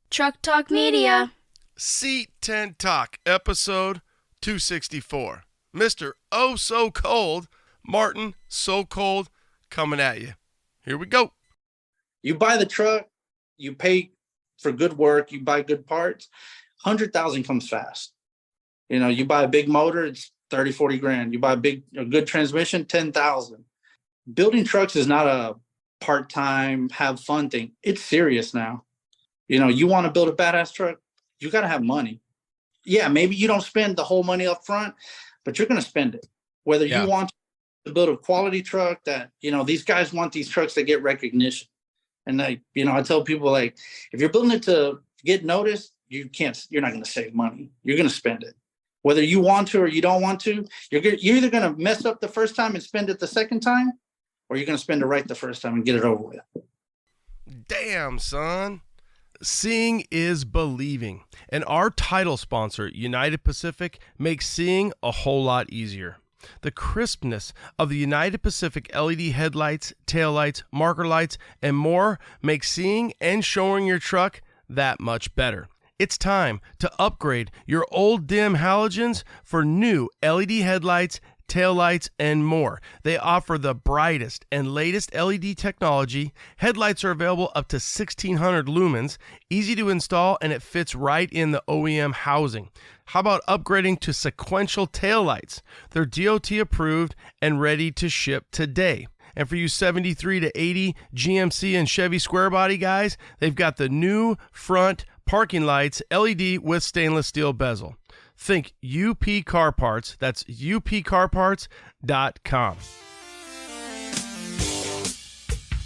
Truck Talk Media. C10 Talk, episode 264. Mr. Oh So Cold, Martin So Cold, coming at you. Here we go. You buy the truck, you pay for good work, you buy good parts, 100,000 comes fast. You know, you buy a big motor, it's 30, 40 grand. You buy a good transmission, 10,000. Building trucks is not a part-time, have fun thing. It's serious now. You know, you want to build a badass truck, you got to have money. Yeah, maybe you don't spend the whole money up front, but you're going to spend it. Whether you want to build a quality truck that, you know, these guys want these trucks that get recognition. And I tell people, like, if you're building it to get noticed, you're not going to save money. You're going to spend it. Whether you want to or you don't want to, you're either going to mess up the first time and spend it the second time, or you're going to spend it right the first time and get it over with. Damn, son. Seeing is believing. And our title sponsor, United Pacific, makes seeing a whole lot easier. The crispness of the United Pacific LED headlights, taillights, marker lights, and more makes seeing and showing your truck that much better. It's time to upgrade your old dim halogens for new LED headlights, taillights, and more. They offer the brightest and latest LED technology. Headlights are available up to 1,600 lumens, easy to install, and it fits right in the OEM housing. How about upgrading to sequential taillights? They're DOT approved and ready to ship today. And for you 73 to 80 GMC and Chevy square body guys, they've got the new front parking lights, LED with stainless steel bezel. Think UP Car Parts. That's upcarparts.com.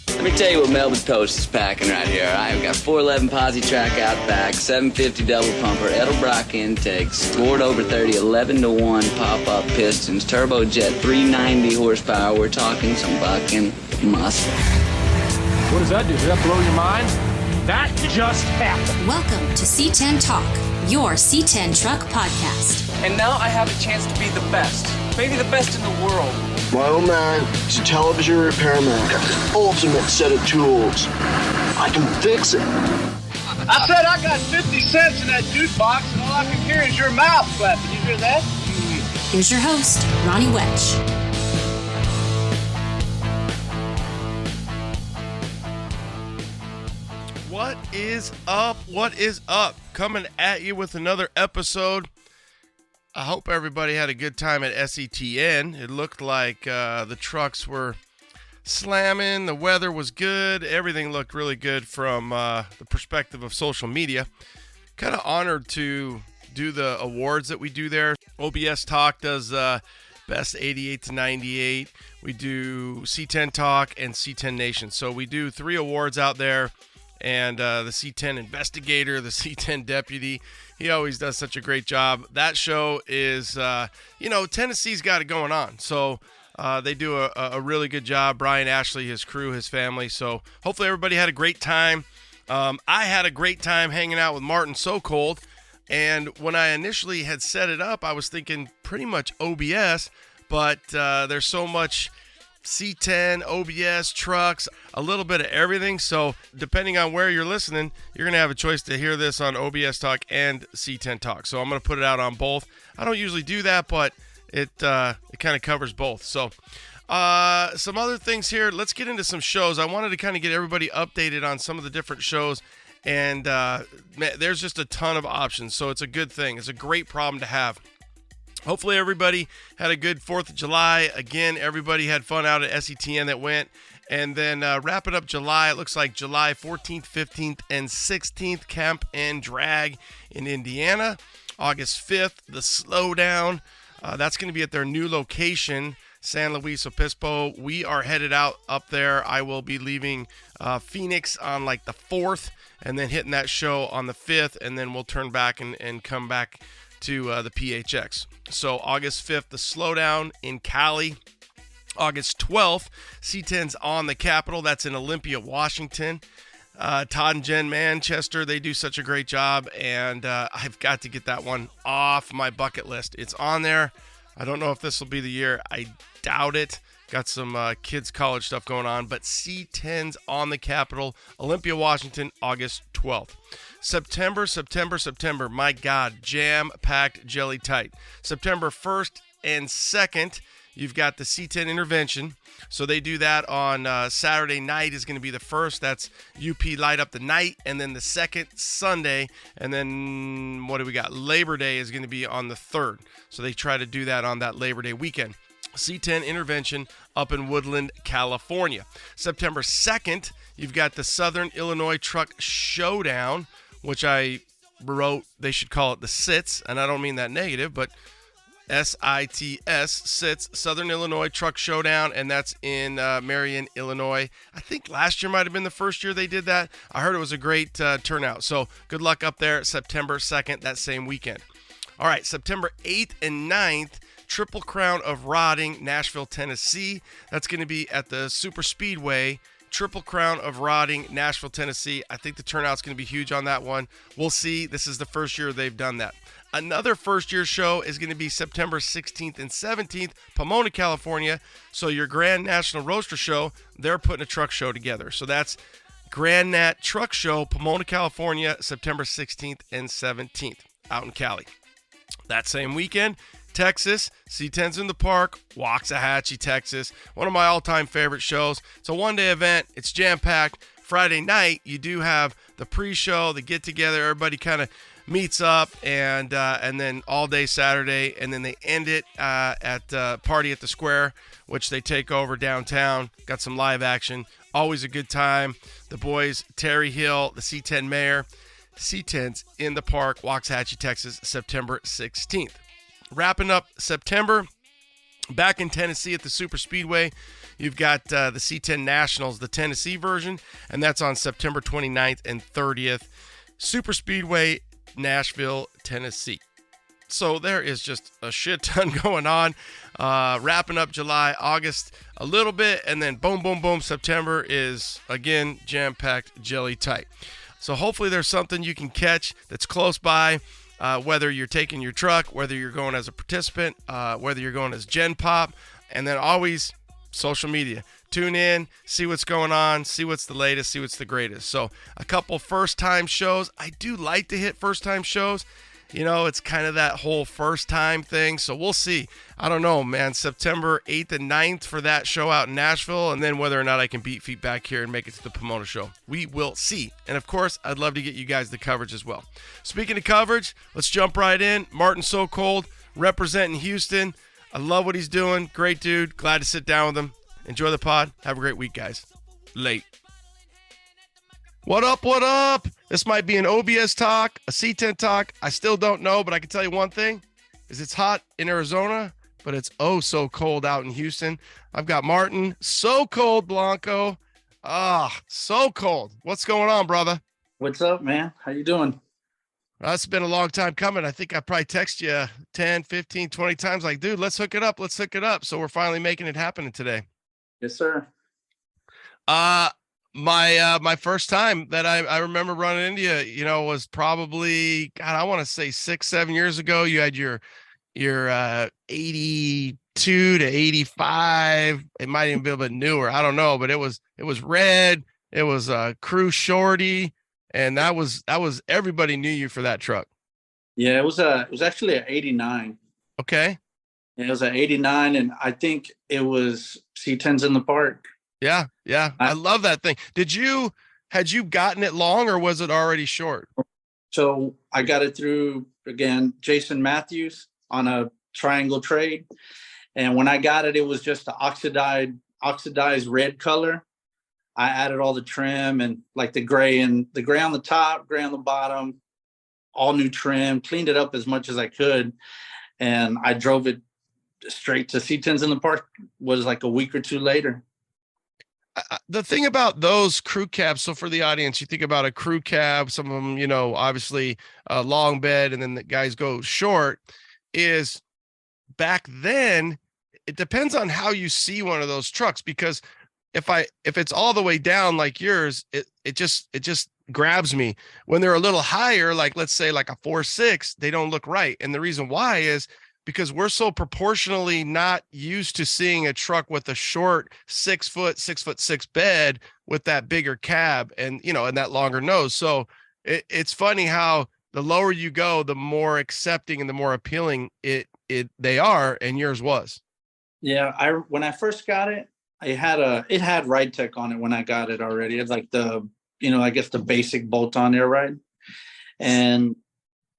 Let me tell you what Melba's Toast is packing right here. All right, we got 411 posi track out back, 750 double pumper, Edelbrock intakes, scored over 30, 11-1 pop-up pistons, turbojet, 390 horsepower. We're talking some bucking muscle. What does that do? Does that blow your mind? That just happened. Welcome to C10 Talk, your C10 truck podcast. And now I have a chance to be the best, maybe the best in the world. My old man is a television repairman. Got the ultimate set of tools. I can fix it. I said I got 50 cents in that jukebox, and all I can hear is your mouth clapping. You hear that? Here's your host, Ronnie Welch. What is up? What is up? Coming at you with another episode. I hope everybody had a good time at SETN. It looked like the trucks were slamming. The weather was good. Everything looked really good from the perspective of social media. Kind of honored to do the awards that we do there. OBS Talk does Best 88 to 98. We do C10 Talk and C10 Nation. So we do 3 awards out there. And the C10 investigator, the C10 deputy, he always does such a great job. That show is, Tennessee's got it going on. So they do a really good job. Brian Ashley, his crew, his family. So hopefully everybody had a great time. I had a great time hanging out with Martin So Cold. And when I initially had set it up, I was thinking pretty much OBS. But there's so much C10, OBS, trucks, a little bit of everything. So depending on where you're listening, you're going to have a choice to hear this on OBS Talk and C10 Talk. So I'm going to put it out on both. I don't usually do that, but it kind of covers both. So some other things here. Let's get into some shows. I wanted to kind of get everybody updated on some of the different shows. And there's just a ton of options. So it's a good thing. It's a great problem to have. Hopefully everybody had a good 4th of July. Again, everybody had fun out at SETN that went. And then wrapping up July, it looks like July 14th, 15th, and 16th, Camp and Drag in Indiana. August 5th, the Slowdown. That's going to be at their new location, San Luis Obispo. We are headed out up there. I will be leaving Phoenix on like the 4th and then hitting that show on the 5th. And then we'll turn back and come back to the PHX. So August 5th, the Slowdown in Cali. August 12th, C10's on the Capitol. That's in Olympia, Washington. Todd and Jen Manchester, they do such a great job, and I've got to get that one off my bucket list. It's on there. I don't know if this will be the year. I doubt it. Got some kids college stuff going on, but C10's on the Capitol, Olympia, Washington, August 12th. September, my God, jam-packed, jelly tight. September 1st and 2nd, you've got the C10 intervention. So they do that on Saturday night is going to be the first. That's UP Light Up the Night. And then the second, Sunday. And then what do we got? Labor Day is going to be on the 3rd. So they try to do that on that Labor Day weekend. C10 intervention up in Woodland, California. September 2nd, you've got the Southern Illinois Truck Showdown, which I wrote they should call it the SITS. And I don't mean that negative, but SITS, SITS, Southern Illinois Truck Showdown, and that's in Marion, Illinois. I think last year might have been the first year they did that. I heard it was a great turnout. So good luck up there September 2nd, that same weekend. All right, September 8th and 9th, Triple Crown of Rodding, Nashville, Tennessee. That's going to be at the Super Speedway. Triple Crown of Rodding, Nashville, Tennessee. I think the turnout's going to be huge on that one. We'll see. This is the first year they've done that. Another first-year show is going to be September 16th and 17th, Pomona, California. So your Grand National Roaster Show, they're putting a truck show together. So that's Grand Nat Truck Show, Pomona, California, September 16th and 17th, out in Cali. That same weekend, Texas, C10's in the Park, Waxahachie, Texas. One of my all-time favorite shows. It's a one-day event. It's jam-packed. Friday night, you do have the pre-show, the get-together. Everybody kind of meets up, and then all day Saturday, and then they end it at Party at the Square, which they take over downtown. Got some live action. Always a good time. The boys, Terry Hill, the C10 mayor. C10's in the Park, Waxahachie, Texas, September 16th. Wrapping up September, back in Tennessee at the Super Speedway, you've got the C10 Nationals, the Tennessee version, and that's on September 29th and 30th. Super Speedway, Nashville, Tennessee. So there is just a shit ton going on. Wrapping up July, August a little bit, and then boom, boom, boom, September is, again, jam-packed, jelly tight. So hopefully there's something you can catch that's close by, whether you're taking your truck, whether you're going as a participant, whether you're going as Gen Pop, and then always social media. Tune in, see what's going on, see what's the latest, see what's the greatest. So a couple first-time shows. I do like to hit first-time shows. You know, it's kind of that whole first-time thing. So we'll see. I don't know, man. September 8th and 9th for that show out in Nashville, and then whether or not I can beat feet back here and make it to the Pomona show. We will see. And, of course, I'd love to get you guys the coverage as well. Speaking of coverage, let's jump right in. Martin So Cold, representing Houston. I love what he's doing. Great dude. Glad to sit down with him. Enjoy the pod. Have a great week, guys. Late. What up, what up? This might be an OBS talk, a C10 talk. I still don't know, but I can tell you one thing, is it's hot in Arizona, but it's oh so cold out in Houston. I've got Martin, So Cold Blanco. So cold. What's going on, brother? What's up, man? How you doing? It's been a long time coming. I think I probably text you 10, 15, 20 times like, dude, let's hook it up. Let's hook it up. So we're finally making it happen today. Yes, sir. My first time that I remember running into you, was probably, God, I want to say 6-7 years ago. You had your 82 to 85. It might even be a bit newer. I don't know, but it was red. It was a crew shorty, and that was everybody knew you for that truck. Yeah, it was actually an 89. Okay. It was an 89, and I think it was C10's in the Park. Yeah. I love that thing. Had you gotten it long, or was it already short? So I got it through, again, Jason Matthews on a triangle trade. And when I got it, it was just the oxidized red color. I added all the trim and like the gray on the top, gray on the bottom, all new trim, cleaned it up as much as I could. And I drove it straight to C10's in the Park. Was like a week or two later. The thing about those crew cabs, so for the audience, you think about a crew cab, some of them, obviously a long bed, and then the guys go short, is back then, it depends on how you see one of those trucks, because if it's all the way down like yours, it just grabs me. When they're a little higher, like let's say like a 4.6, they don't look right. And the reason why is because we're so proportionally not used to seeing a truck with a short 6'6" bed with that bigger cab and, and that longer nose. So it's funny how the lower you go, the more accepting and the more appealing they are, and yours was. Yeah, when I first got it, it had ride tech on it when I got it already. It's like I guess the basic bolt-on air ride. And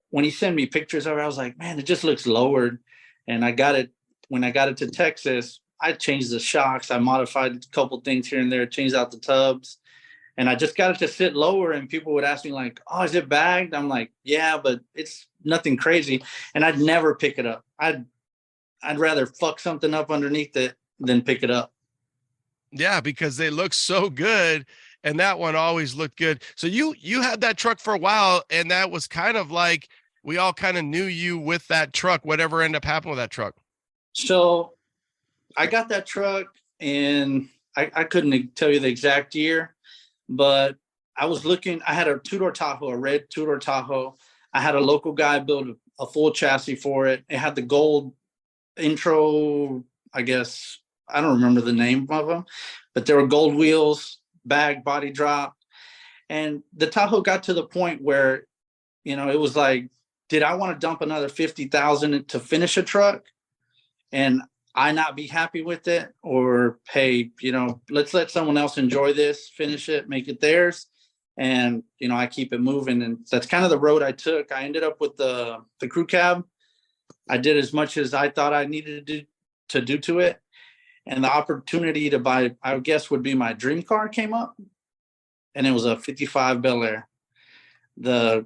when he sent me pictures of it, I was like, man, it just looks lowered. And when I got it to Texas, I changed the shocks. I modified a couple things here and there, changed out the tubs. And I just got it to sit lower, and people would ask me like, oh, is it bagged? I'm like, yeah, but it's nothing crazy. And I'd never pick it up. I'd rather fuck something up underneath it than pick it up. Yeah, because they look so good, and that one always looked good. So you had that truck for a while, and that was kind of like we all kind of knew you with that truck. Whatever ended up happening with that truck? So I got that truck, and I couldn't tell you the exact year, but I was looking. I had a two-door Tahoe, a red two-door Tahoe. I had a local guy build a full chassis for it. It had the gold intro, I guess. I don't remember the name of them, but there were gold wheels, bag, body drop. And the Tahoe got to the point where, it was like, did I want to dump another $50,000 to finish a truck and I not be happy with it? Or, hey, let's let someone else enjoy this, finish it, make it theirs. And, I keep it moving. And that's kind of the road I took. I ended up with the crew cab. I did as much as I thought I needed to do to it. And the opportunity to buy, I guess, would be my dream car came up. And it was a 55 Bel Air. I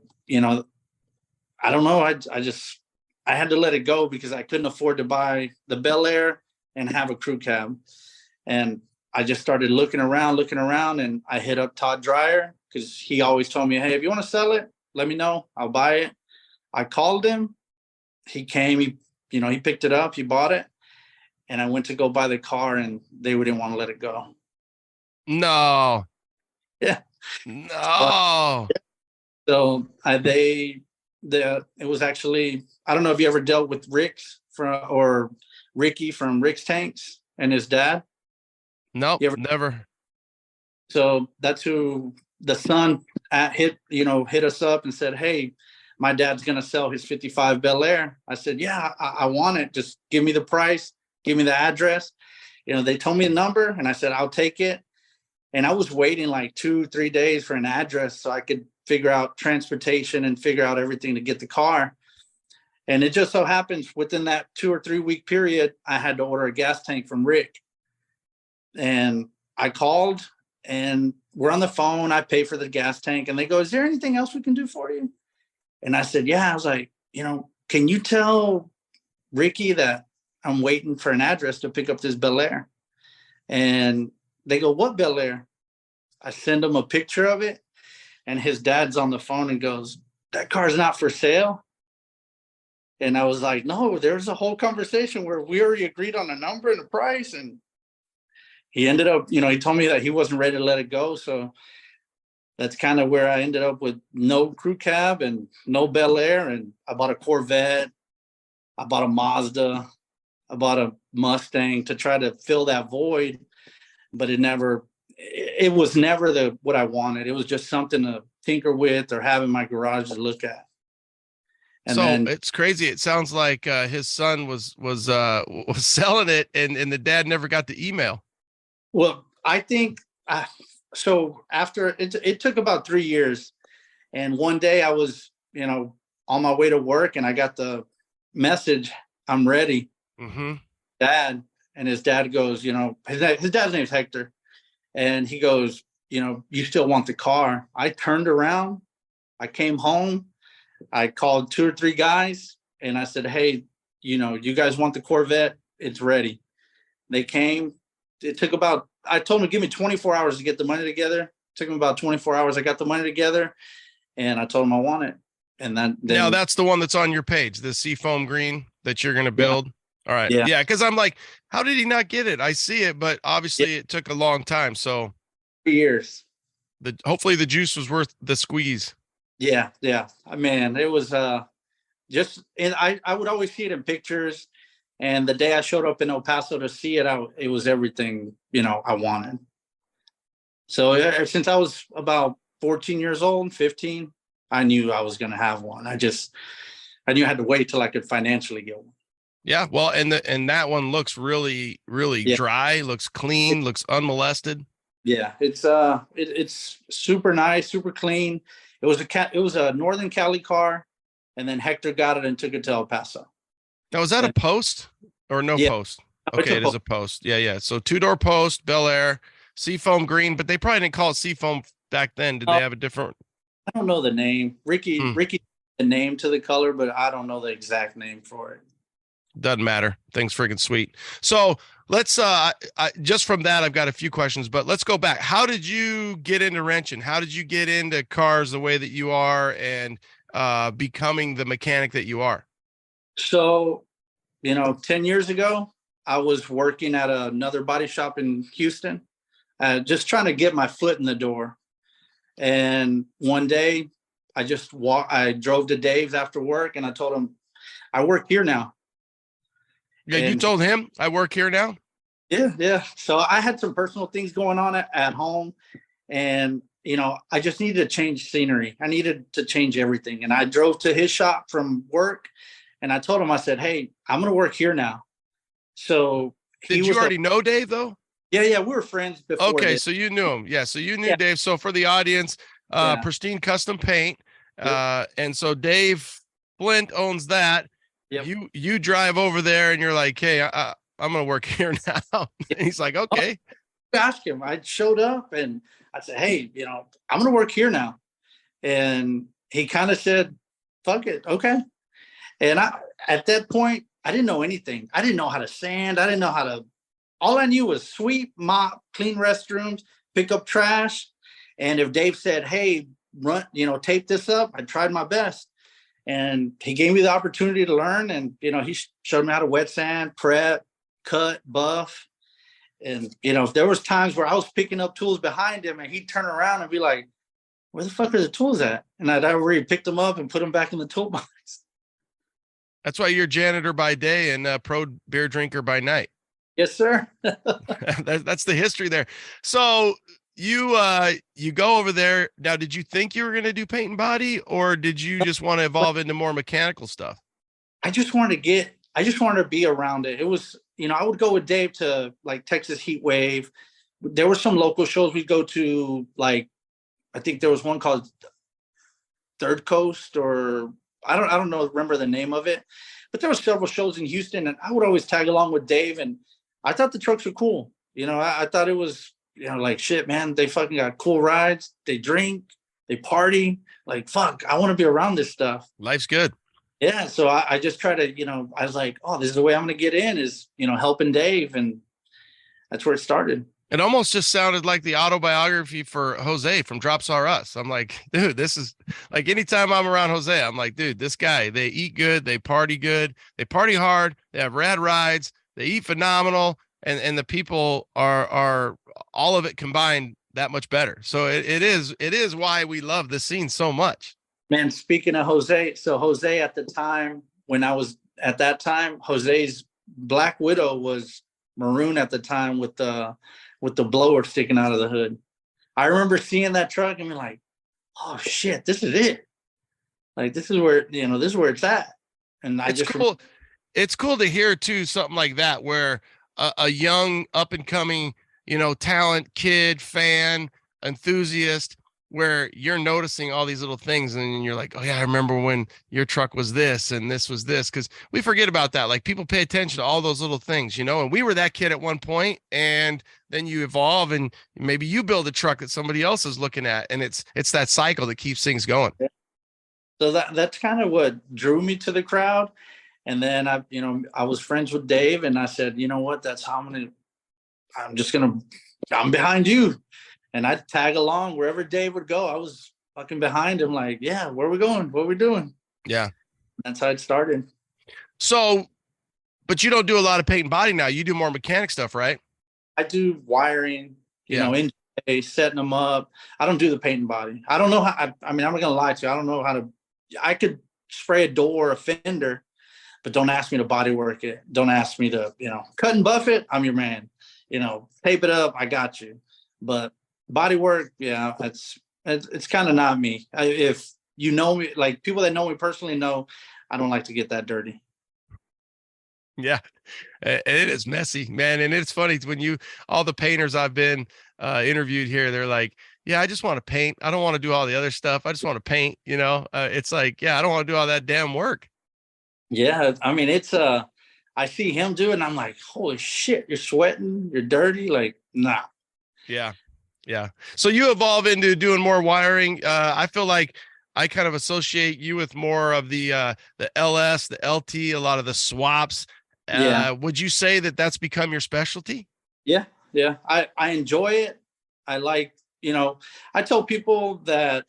don't know. I had to let it go because I couldn't afford to buy the Bel Air and have a crew cab. And I just started looking around, and I hit up Todd Dreyer because he always told me, hey, if you want to sell it, let me know. I'll buy it. I called him. He came, he picked it up, he bought it. And I went to go buy the car, and they didn't want to let it go. No. Yeah. No. So it was actually, I don't know if you ever dealt with Ricky from Rick's Tanks and his dad. Nope, never. So that's who the son hit us up and said, hey, my dad's going to sell his 55 Bel Air. I said, yeah, I want it. Just give me the price. Give me the address. They told me a number, and I said, I'll take it. And I was waiting like 2-3 days for an address so I could figure out transportation and figure out everything to get the car. And it just so happens within that 2 or 3 week period, I had to order a gas tank from Rick. And I called, and we're on the phone. I pay for the gas tank, and they go, is there anything else we can do for you? And I said, yeah. I was like, can you tell Ricky that I'm waiting for an address to pick up this Bel Air? And they go, what Bel Air? I send them a picture of it, and his dad's on the phone and goes, that car's not for sale. And I was like, no, there's a whole conversation where we already agreed on a number and a price. And he ended up, he told me that he wasn't ready to let it go. So that's kind of where I ended up with no crew cab and no Bel Air. And I bought a Corvette. I bought a Mazda. I bought a Mustang to try to fill that void, but it was never what I wanted. It was just something to tinker with or have in my garage to look at. And then it's crazy. It sounds like his son was selling it, and the dad never got the email. Well, I think so. After it took about 3 years, and one day I was, on my way to work, and I got the message, I'm ready. Mm-hmm. Dad. And his dad goes, his dad's name is Hector. And he goes, you still want the car? I turned around. I came home. I called 2 or 3 guys, and I said, hey, you guys want the Corvette? It's ready. They came. It took I told them to give me 24 hours to get the money together. It took them about 24 hours. I got the money together, and I told them I want it. And now that's the one that's on your page, the seafoam green that you're going to build. Yeah. All right. Yeah. Cause I'm like, how did he not get it? I see it, but obviously it took a long time. So 3 years. Hopefully the juice was worth the squeeze. Yeah. Yeah. Man, it was, and I would always see it in pictures. And the day I showed up in El Paso to see it, it was everything, I wanted. So since I was about 14 years old, 15, I knew I was going to have one. I knew I had to wait till I could financially get one. Yeah. Well, and that one looks really, really dry, looks clean, looks unmolested. Yeah. It's super nice, super clean. It was a Northern Cali car, and then Hector got it and took it to El Paso. Now, is that a post or no post? Okay, it is a post. Yeah, yeah. So 2-door post, Bel Air, seafoam green, but they probably didn't call it seafoam back then. Did they have a different? I don't know the name. Ricky, the name to the color, but I don't know the exact name for it. Doesn't matter. Thing's freaking sweet. So let's just from that, I've got a few questions, but let's go back. How did you get into wrenching? How did you get into cars the way that you are and becoming the mechanic that you are? So, 10 years ago, I was working at another body shop in Houston, just trying to get my foot in the door. And one day I drove to Dave's after work and I told him, I work here now. Yeah, you told him I work here now? Yeah. So I had some personal things going on at home, and I just needed to change scenery. I needed to change everything. And I drove to his shop from work, and I told him, I said, hey, I'm going to work here now. So did you already know Dave though? Yeah. We were friends before. Okay. this. So you knew him. Yeah. So you knew Dave. So for the audience, Pristine Custom Paint. And so Dave Flint owns that. Yep. You drive over there and you're like, hey, I'm going to work here now. And he's like, okay. Ask him. I showed up and I said, hey, I'm going to work here now. And he kind of said, fuck it. Okay. And at that point, I didn't know anything. I didn't know how to sand. I didn't know all I knew was sweep, mop, clean restrooms, pick up trash. And if Dave said, hey, run, tape this up, I tried my best. And he gave me the opportunity to learn. And, he showed me how to wet sand, prep, cut, buff. And, there was times where I was picking up tools behind him and he'd turn around and be like, where the fuck are the tools at? And I'd already picked them up and put them back in the toolbox. That's why you're janitor by day and pro beer drinker by night. Yes, sir. That's the history there. So you go over there. Now, did you think you were going to do paint and body, or did you just want to evolve into more mechanical stuff? I just wanted to be around it. It was, I would go with Dave to like Texas Heat Wave. There were some local shows we'd go to, like, I think there was one called Third Coast, or I don't know, remember the name of it, but there were several shows in Houston and I would always tag along with Dave. And I thought the trucks were cool. I thought it was, like, shit, man, they fucking got cool rides. They drink, they party. Like, fuck, I want to be around this stuff. Life's good. Yeah. So I just try to, I was like, oh, this is the way I'm going to get in, is, helping Dave. And that's where it started. It almost just sounded like the autobiography for Jose from Drops R Us. I'm like, dude, this is like, anytime I'm around Jose, I'm like, dude, this guy, they eat good, they party hard, they have rad rides, they eat phenomenal, and the people are all of it combined that much better. So it is why we love the scene so much. Man, speaking of Jose, so Jose at the time, when I was at that time, Jose's Black Widow was maroon at the time with the blower sticking out of the hood. I remember seeing that truck and being like, oh shit, this is it. Like, this is where it's at. And it's cool to hear too, something like that, where a young up and coming, talent, kid, fan, enthusiast, where you're noticing all these little things and you're like, oh yeah, I remember when your truck was this and this was this. Cause we forget about that. Like, people pay attention to all those little things, and we were that kid at one point, and then you evolve and maybe you build a truck that somebody else is looking at. And it's that cycle that keeps things going. So that's kind of what drew me to the crowd. And then I was friends with Dave, and I said, you know what, that's how I'm behind you. And I'd tag along wherever Dave would go. I was fucking behind him, like, yeah, where are we going? What are we doing? Yeah. That's how it started. So, but you don't do a lot of paint and body now. You do more mechanic stuff, right? I do wiring, setting them up. I don't do the paint and body. I don't know how, I'm not going to lie to you. I don't know how to, I could spray a door, a fender, but don't ask me to body work it. Don't ask me to, cut and buff it. I'm your man. Tape it up. I got you. But body work, yeah, it's kind of not me. If you know me, like people that know me personally know, I don't like to get that dirty. Yeah, and it is messy, man. And it's funny when all the painters I've been interviewed here, they're like, yeah, I just want to paint. I don't want to do all the other stuff. I just want to paint, it's like, yeah, I don't want to do all that damn work. Yeah. I mean, I see him do it and I'm like, holy shit, you're sweating, you're dirty. Like, nah. Yeah. Yeah. So you evolve into doing more wiring. I feel like I kind of associate you with more of the LS, the LT, a lot of the swaps. Yeah. Would you say that that's become your specialty? Yeah. Yeah. I enjoy it. I like, I tell people that,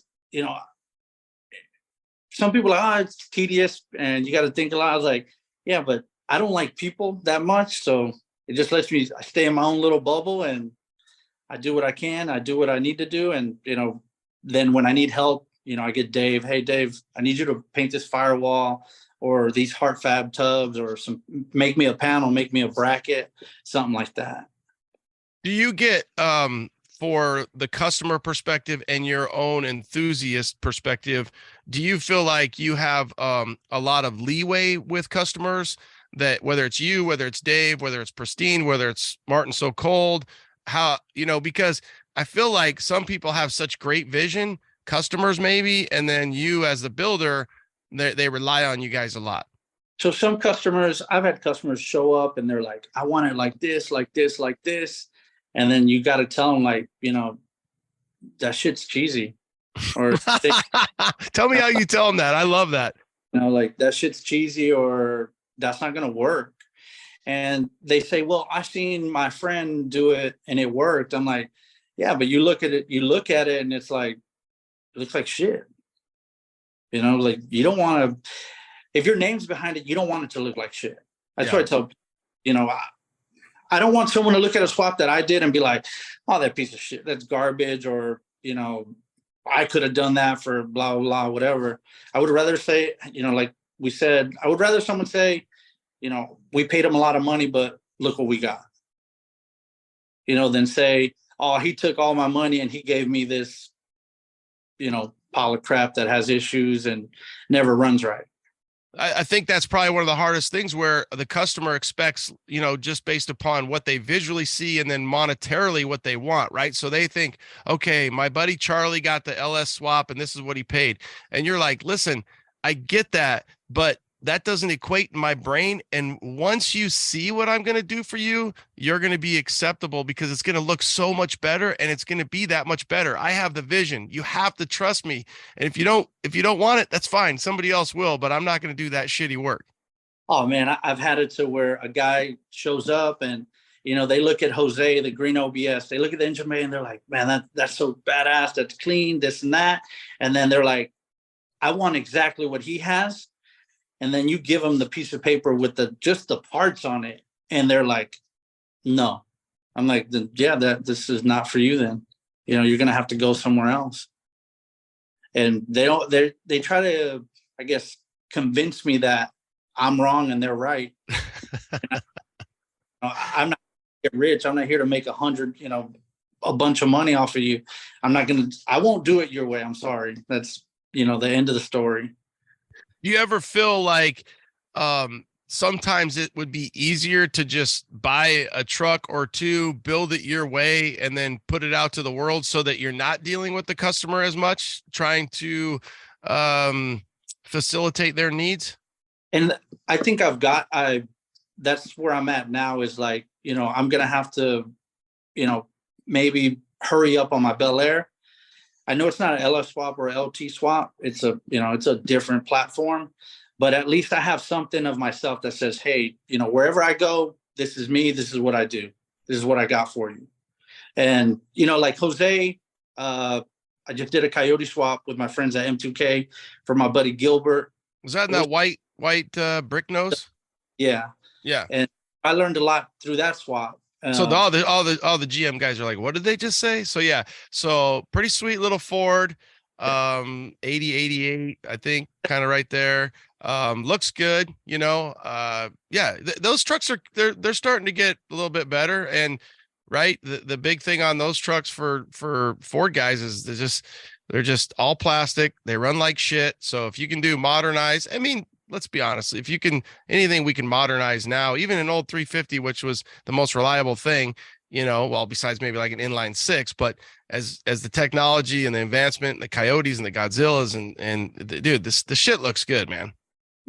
some people are, it's tedious and you got to think a lot. I was like, yeah, but I don't like people that much. So it just lets me, I stay in my own little bubble and I do what I can. I do what I need to do. And, then when I need help, I get Dave. Hey, Dave, I need you to paint this firewall or these heart fab tubs or make me a panel, make me a bracket, something like that. Do you get, for the customer perspective and your own enthusiast perspective, do you feel like you have a lot of leeway with customers, that whether it's you, whether it's Dave, whether it's Pristine, whether it's Martin So Cold, because I feel like some people have such great vision, customers maybe, and then you as the builder, they rely on you guys a lot. So some customers, I've had customers show up and they're like, I want it like this, like this, like this. And then you got to tell them like, that shit's cheesy. Or tell me how you tell them that. I love that. Like that shit's cheesy or that's not going to work. And they say, well, I've seen my friend do it and it worked. I'm like, yeah, but you look at it and it's like, it looks like shit. Like you don't want to, if your name's behind it, you don't want it to look like shit. That's what I tell, I don't want someone to look at a swap that I did and be like, oh, that piece of shit, that's garbage. Or, I could have done that for blah, blah, blah, whatever. I would rather say, like we said, I would rather someone say, we paid him a lot of money, but look what we got, than say, oh, he took all my money and he gave me this, pile of crap that has issues and never runs right. I think that's probably one of the hardest things, where the customer expects, just based upon what they visually see and then monetarily what they want, right? So they think, okay, my buddy Charlie got the LS swap and this is what he paid. And you're like, listen, I get that, but that doesn't equate in my brain. And once you see what I'm going to do for you, you're going to be acceptable, because it's going to look so much better and it's going to be that much better. I have the vision. You have to trust me. And if you don't want it, that's fine. Somebody else will, but I'm not going to do that shitty work. Oh man, I've had it to where a guy shows up and, they look at Jose, the green OBS, they look at the engine bay and they're like, man, that's so badass. That's clean, this and that. And then they're like, I want exactly what he has. And then you give them the piece of paper with just the parts on it. And they're like, no. I'm like, yeah, this is not for you then. You're going to have to go somewhere else. And they try to, I guess, convince me that I'm wrong and they're right. I'm not here to get rich. I'm not here to make 100, a bunch of money off of you. I won't do it your way. I'm sorry. That's, the end of the story. Do you ever feel like sometimes it would be easier to just buy a truck or two, build it your way, and then put it out to the world so that you're not dealing with the customer as much, trying to facilitate their needs? And I think that's where I'm at now, is like, I'm going to have to, maybe hurry up on my Bel Air. I know it's not an LS swap or LT swap. It's it's a different platform, but at least I have something of myself that says, hey, wherever I go, this is me. This is what I do. This is what I got for you. And, like Jose, I just did a coyote swap with my friends at M2K for my buddy Gilbert. Was that in that white brick nose? Yeah. Yeah. And I learned a lot through that swap. So all the GM guys are like, what did they just say? So yeah, so pretty sweet little Ford. 80, 88, I think, kind of right there. Looks good, yeah, those trucks are they're starting to get a little bit better. And right, the big thing on those trucks for Ford guys is they're just all plastic. They run like shit. So if you can do modernize, I mean, let's be honest, if you can, anything we can modernize now, even an old 350, which was the most reliable thing, well, besides maybe like an inline six, but as the technology and the advancement and the Coyotes and the Godzillas dude, the shit looks good, man.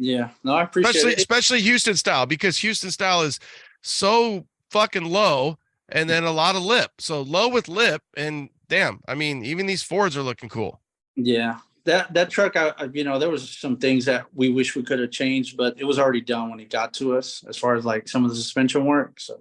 Yeah, no, I appreciate it. Especially Houston style, because Houston style is so fucking low and then a lot of lip. So low with lip, and damn, I mean, even these Fords are looking cool. Yeah. That truck, there was some things that we wish we could have changed, but it was already done when it got to us as far as like some of the suspension work. So,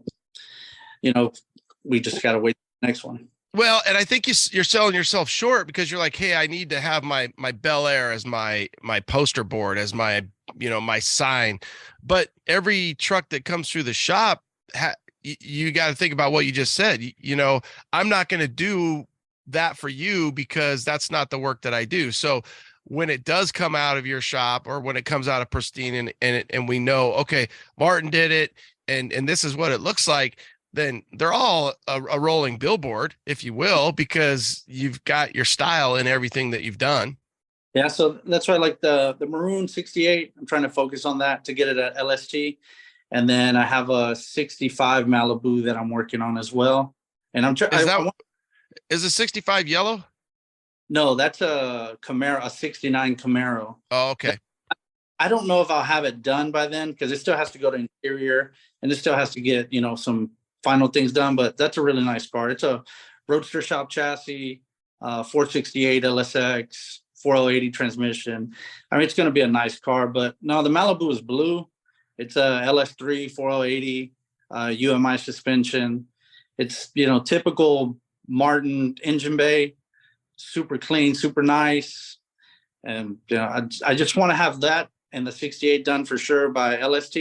we just got to wait for the next one. Well, and I think you're selling yourself short, because you're like, hey, I need to have my Bel Air as my poster board, as my, my sign. But every truck that comes through the shop, you got to think about what you just said. I'm not going to do that for you because that's not the work that I do. So when it does come out of your shop, or when it comes out of pristine and we know, okay, Martin did it, and this is what it looks like, then they're all a rolling billboard, if you will, because you've got your style in everything that you've done. Yeah, so that's why, like the maroon 68, I'm trying to focus on that to get it at LST. And then I have a 65 Malibu that I'm working on as well. And I'm trying. Is a 65 yellow? No, that's a Camaro, a 69 Camaro. Oh, okay. I don't know if I'll have it done by then, because it still has to go to interior and it still has to get, some final things done. But that's a really nice car. It's a roadster shop chassis, 468 LSX, 4080 transmission. I mean, it's going to be a nice car. But no, the Malibu is blue. It's a LS3 4080 UMI suspension. It's, typical Martin engine bay, super clean, super nice. And I just want to have that and the 68 done for sure by LST.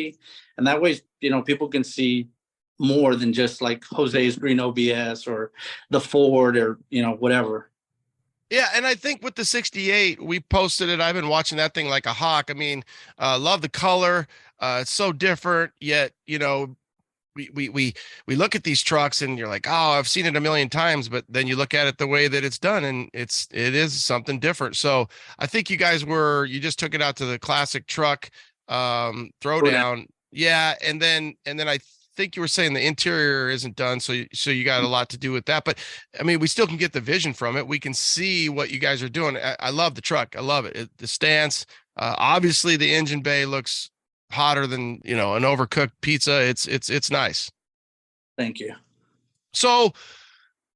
And that way, people can see more than just like Jose's green OBS or the Ford or, whatever. Yeah, and I think with the 68, we posted it. I've been watching that thing like a hawk. I mean, love the color. It's so different, yet, we look at these trucks and you're like, oh, I've seen it a million times, but then you look at it the way that it's done and it is something different. So I think you guys you just took it out to the classic truck throwdown. Yeah. And then I think you were saying the interior isn't done. So you got a lot to do with that, but I mean, we still can get the vision from it. We can see what you guys are doing. I love the truck. I love it. The stance, obviously the engine bay looks hotter than an overcooked pizza. It's nice. Thank you. So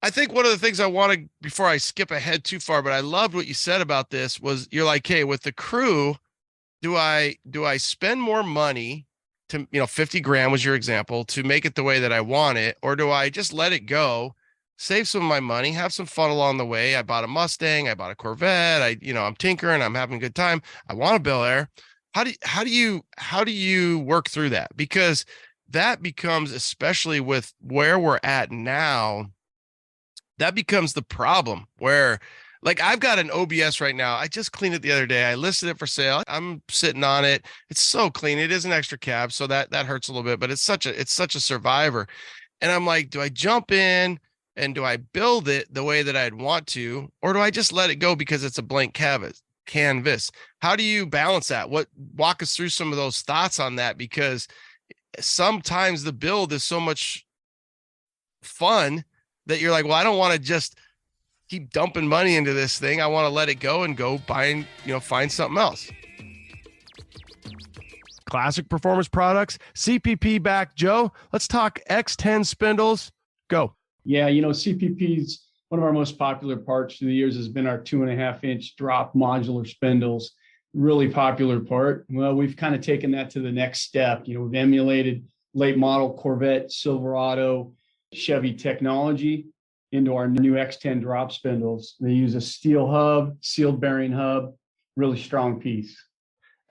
I think one of the things I want to, before I skip ahead too far, but I loved what you said about this, was you're like, hey, with the crew, do I spend more money to, 50 grand was your example, to make it the way that I want it, or do I just let it go, save some of my money, have some fun along the way? I bought a Mustang, I bought a Corvette, I'm tinkering, I'm having a good time, I want a Bel Air. How do you work through that? Because that becomes, especially with where we're at now, that becomes the problem, where like I've got an OBS right now. I just cleaned it the other day. I listed it for sale. I'm sitting on it. It's so clean. It is an extra cab, so that hurts a little bit, but it's such a survivor. And I'm like, do I jump in and do I build it the way that I'd want to, or do I just let it go because it's a blank canvas? How do you balance that? Walk us through some of those thoughts on that, because sometimes the build is so much fun that you're like, well, I don't want to just keep dumping money into this thing. I want to let it go and go buy, find something else. Classic Performance Products, CPP back. Joe, let's talk X10 spindles. Go. Yeah, CPP's one of our most popular parts through the years has been our 2.5-inch drop modular spindles. Really popular part. Well, we've kind of taken that to the next step. We've emulated late model Corvette, Silverado, Chevy technology into our new X10 drop spindles. They use a steel hub, sealed bearing hub, really strong piece.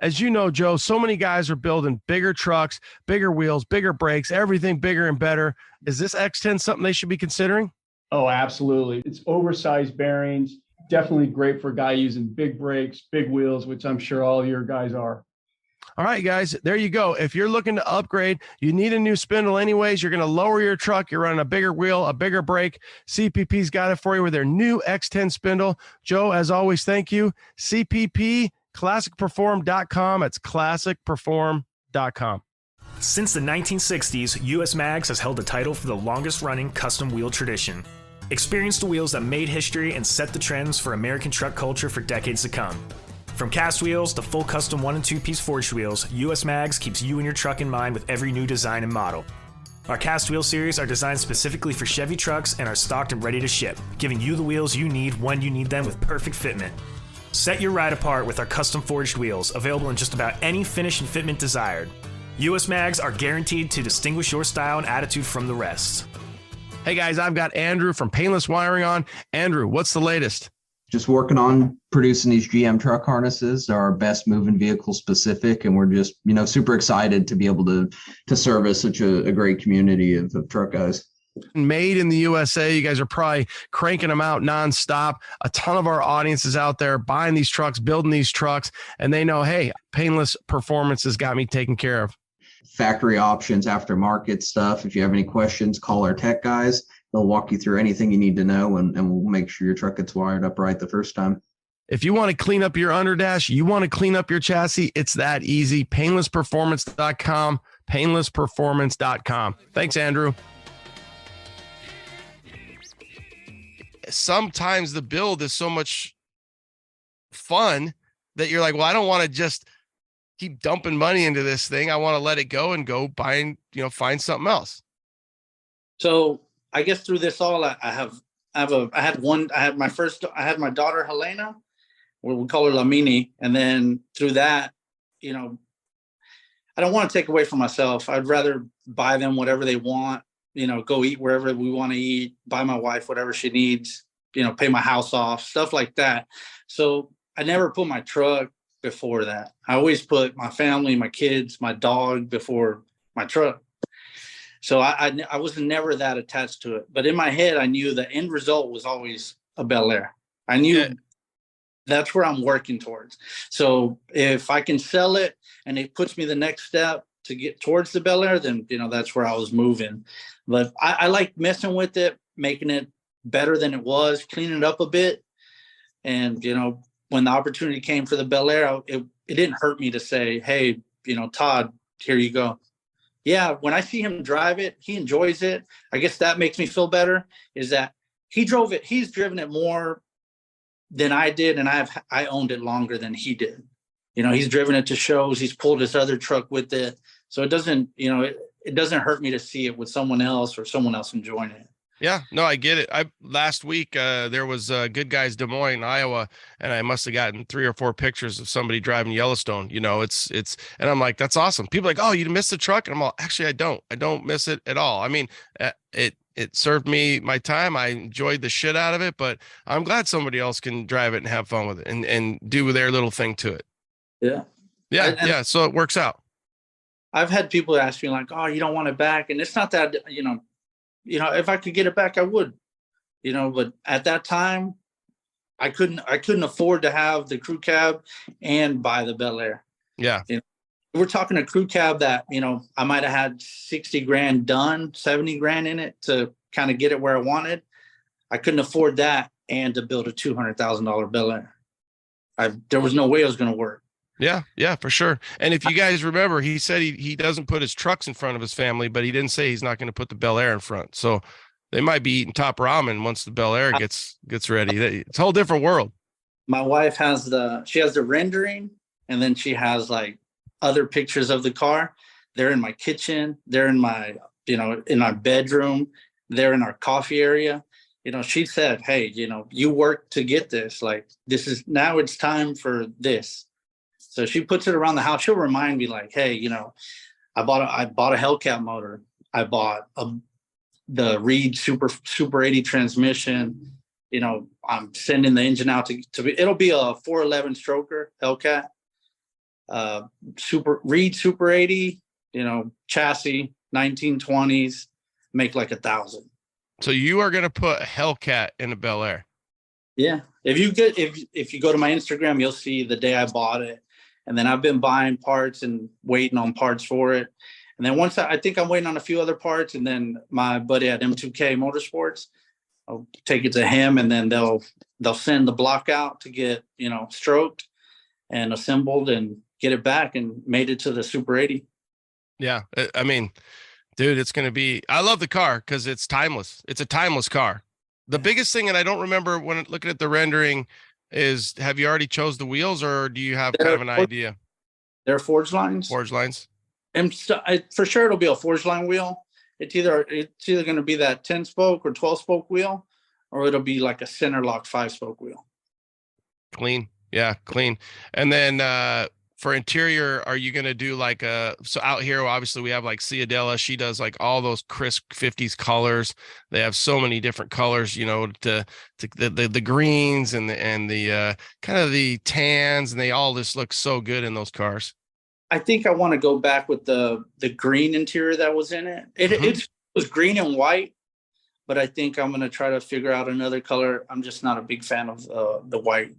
As you know, Joe, so many guys are building bigger trucks, bigger wheels, bigger brakes, everything bigger and better. Is this X10 something they should be considering? Oh, absolutely. It's oversized bearings, definitely great for a guy using big brakes, big wheels, which I'm sure all your guys are. All right, guys, there you go. If you're looking to upgrade, you need a new spindle anyways, you're going to lower your truck, you're running a bigger wheel, a bigger brake. CPP's got it for you with their new X10 spindle. Joe, as always, thank you. CPP, classicperform.com. It's classicperform.com. Since the 1960s, US Mags has held the title for the longest-running custom wheel tradition. Experience the wheels that made history and set the trends for American truck culture for decades to come. From cast wheels to full custom 1- and 2-piece forged wheels, US Mags keeps you and your truck in mind with every new design and model. Our cast wheel series are designed specifically for Chevy trucks and are stocked and ready to ship, giving you the wheels you need when you need them with perfect fitment. Set your ride apart with our custom forged wheels, available in just about any finish and fitment desired. US Mags are guaranteed to distinguish your style and attitude from the rest. Hey guys, I've got Andrew from Painless Wiring on. Andrew, what's the latest? Just working on producing these GM truck harnesses. They're our best moving vehicle specific, and we're just, super excited to be able to service such a great community of truck guys. Made in the USA. You guys are probably cranking them out nonstop. A ton of our audience is out there buying these trucks, building these trucks, and they know, hey, Painless Performance has got me taken care of. Factory options, aftermarket stuff. If you have any questions, call our tech guys. They'll walk you through anything you need to know, and we'll make sure your truck gets wired up right the first time. If you want to clean up your underdash, you want to clean up your chassis, it's that easy. Painlessperformance.com, painlessperformance.com. Thanks, Andrew. Sometimes the build is so much fun that you're like, well, I don't want to just keep dumping money into this thing. I want to let it go and go find something else. So I guess through this all, I had my daughter Helena, we call her Lamini, and then through that, I don't want to take away from myself. I'd rather buy them whatever they want, go eat wherever we want to eat, buy my wife whatever she needs, pay my house off, stuff like that. So I never put my truck before that. I always put my family, my kids, my dog before my truck. So I was never that attached to it. But in my head, I knew the end result was always a Bel Air. I knew that's where I'm working towards. So if I can sell it and it puts me the next step to get towards the Bel Air, then, that's where I was moving. But I like messing with it, making it better than it was, cleaning it up a bit. And, when the opportunity came for the Bel Air, it didn't hurt me to say, hey, Todd, here you go. Yeah, when I see him drive it, he enjoys it. I guess that makes me feel better, is that he drove it. He's driven it more than I did, and I owned it longer than he did. He's driven it to shows. He's pulled his other truck with it. So it doesn't, it doesn't hurt me to see it with someone else or someone else enjoying it. Yeah, no, I get it. Last week there was Good Guys Des Moines, Iowa, and I must have gotten 3 or 4 pictures of somebody driving Yellowstone. It's and I'm like, that's awesome. People are like, oh, you missed the truck, and I'm all, actually, I don't miss it at all. I mean, it served me my time. I enjoyed the shit out of it, but I'm glad somebody else can drive it and have fun with it and do their little thing to it. Yeah. So it works out. I've had people ask me like, oh, you don't want it back, and it's not that if I could get it back, I would, but at that time I couldn't afford to have the crew cab and buy the Bel Air. Yeah. We're talking a crew cab that, I might've had 60 grand done, 70 grand in it to kind of get it where I wanted. I couldn't afford that and to build a $200,000 Bel Air. There was no way it was going to work. Yeah, for sure. And if you guys remember, he said he doesn't put his trucks in front of his family, but he didn't say he's not going to put the Bel Air in front. So they might be eating top ramen once the Bel Air gets ready. It's a whole different world. My wife has the rendering, and then she has like other pictures of the car. They're in my kitchen. They're in my, in our bedroom. They're in our coffee area. She said, hey, you worked to get this. Like, now it's time for this. So she puts it around the house. She'll remind me like, hey, I bought a Hellcat motor. I bought the Reed Super 80 transmission. I'm sending the engine out it'll be a 411 stroker Hellcat, Reed Super 80, chassis, 1920s, make like 1,000. So you are going to put a Hellcat in a Bel Air? Yeah. If you go to my Instagram, you'll see the day I bought it. And then I've been buying parts and waiting on parts for it. And then once I think I'm waiting on a few other parts, and then my buddy at M2K Motorsports, I'll take it to him, and then they'll send the block out to get, stroked and assembled and get it back and made it to the Super 80. Yeah. I mean, dude, it's going to be, I love the car because it's timeless. It's a timeless car. The biggest thing, and I don't remember when looking at the rendering, is have you already chose the wheels, or do you have kind of an idea? They're forged lines. Forged lines. And for sure it'll be a forged line wheel. It's either going to be that 10 spoke or 12 spoke wheel, or it'll be like a center lock 5 spoke wheel. Clean. Yeah, clean. And then for interior, are you going to do like so out here, obviously we have like Ciadella. She does like all those crisp 50s colors. They have so many different colors, to the greens and the kind of the tans, and they all just look so good in those cars. I think I want to go back with the green interior that was in it. It was green and white, but I think I'm going to try to figure out another color. I'm just not a big fan of the white.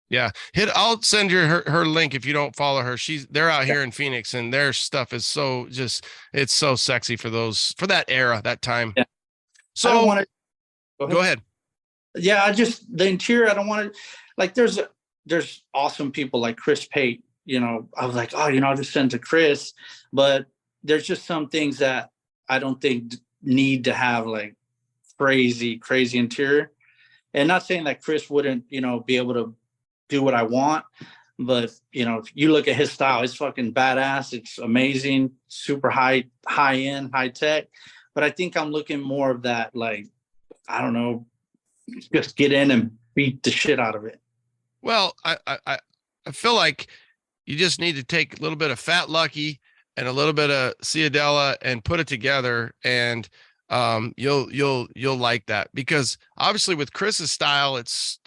Yeah. I'll send you her link if you don't follow her. They're out here in Phoenix, and their stuff is it's so sexy for that era, that time. Yeah. So go ahead. Yeah. The interior, I don't want to, like, there's awesome people like Chris Pate, I was like, I'll just send to Chris, but there's just some things that I don't think need to have like crazy interior. And not saying that Chris wouldn't, be able to do what I want, but you look at his style, it's fucking badass. It's amazing, super high end, high tech. But I think I'm looking more of that, like, I don't know, just get in and beat the shit out of it. Well, I feel like you just need to take a little bit of Fat Lucky and a little bit of Ciadella and put it together, and you'll like that, because obviously with Chris's style, that's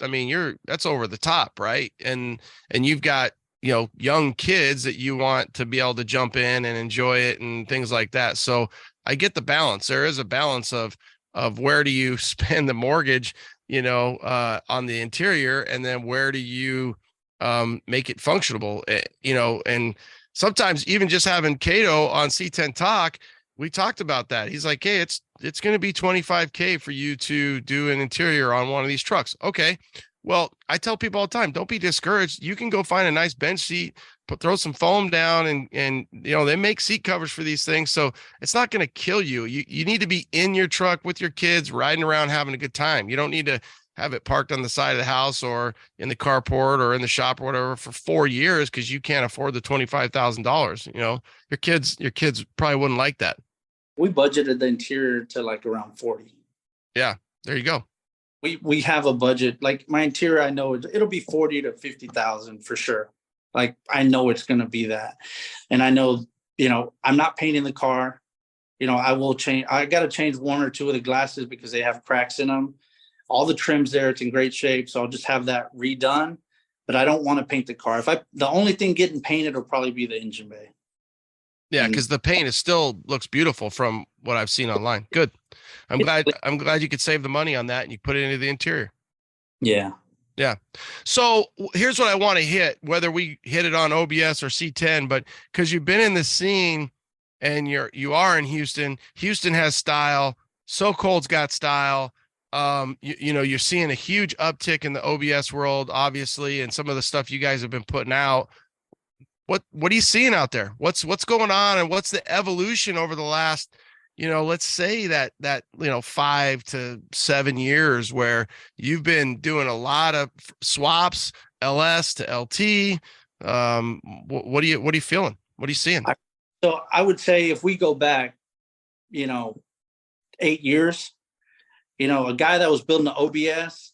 over the top, right? And you've got, young kids that you want to be able to jump in and enjoy it and things like that. So I get the balance. There is a balance of where do you spend the mortgage, on the interior, and then where do you make it functionable, and sometimes even just having Cato on C10 Talk, we talked about that. He's like, hey, it's going to be $25K for you to do an interior on one of these trucks. Okay. Well, I tell people all the time, don't be discouraged. You can go find a nice bench seat, throw some foam down, and they make seat covers for these things. So it's not going to kill you. You need to be in your truck with your kids, riding around, having a good time. You don't need to have it parked on the side of the house or in the carport or in the shop or whatever for 4 years because you can't afford the $25,000. Your kids probably wouldn't like that. We budgeted the interior to like around 40. Yeah, there you go. We have a budget. Like my interior, I know it'll be 40 to 50,000 for sure. Like I know it's going to be that. And I know, I'm not painting the car. I will change. I got to change 1 or 2 of the glasses because they have cracks in them. All the trims there, it's in great shape. So I'll just have that redone, but I don't want to paint the car. The only thing getting painted will probably be the engine bay. Yeah, because the paint still looks beautiful from what I've seen online. Good. I'm glad you could save the money on that and you put it into the interior. Yeah. Yeah. So here's what I want to hit, whether we hit it on OBS or C10, but because you've been in the scene and you are in Houston. Houston has style. So Cold's got style. You're seeing a huge uptick in the OBS world, obviously, and some of the stuff you guys have been putting out. What are you seeing out there? What's going on, and what's the evolution over the last, let's say that 5 to 7 years where you've been doing a lot of swaps, LS to LT. What are you feeling? What are you seeing? So I would say if we go back, 8 years, a guy that was building the OBS,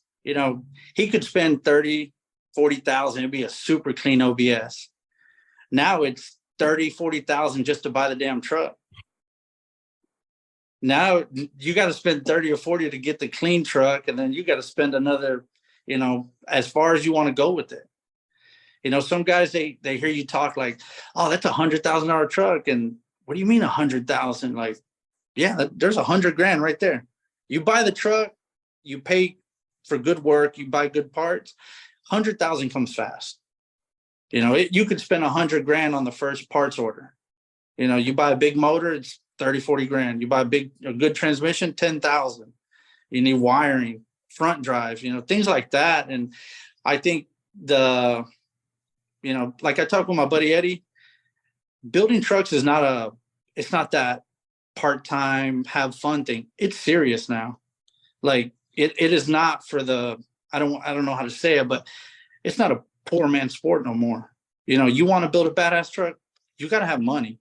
he could spend 30, 40,000. It'd be a super clean OBS. Now it's 30, 40,000 just to buy the damn truck. Now you got to spend 30 or 40 to get the clean truck. And then you got to spend another, as far as you want to go with it. Some guys, they hear you talk like, oh, that's $100,000 truck. And what do you mean 100,000? Like, yeah, there's $100,000 right there. You buy the truck, you pay for good work, you buy good parts, 100,000 comes fast. You know, you could spend 100 grand on the first parts order. You know, you buy a big motor, it's 30, 40 grand. You buy a good transmission, 10,000. You need wiring, front drives, you know, things like that. And I think like I talked with my buddy Eddie, building trucks is it's not that part-time have fun thing. It's serious now. Like it is not for I don't know how to say it, but it's not a poor man's sport no more. You know, you want to build a badass truck, you got to have money,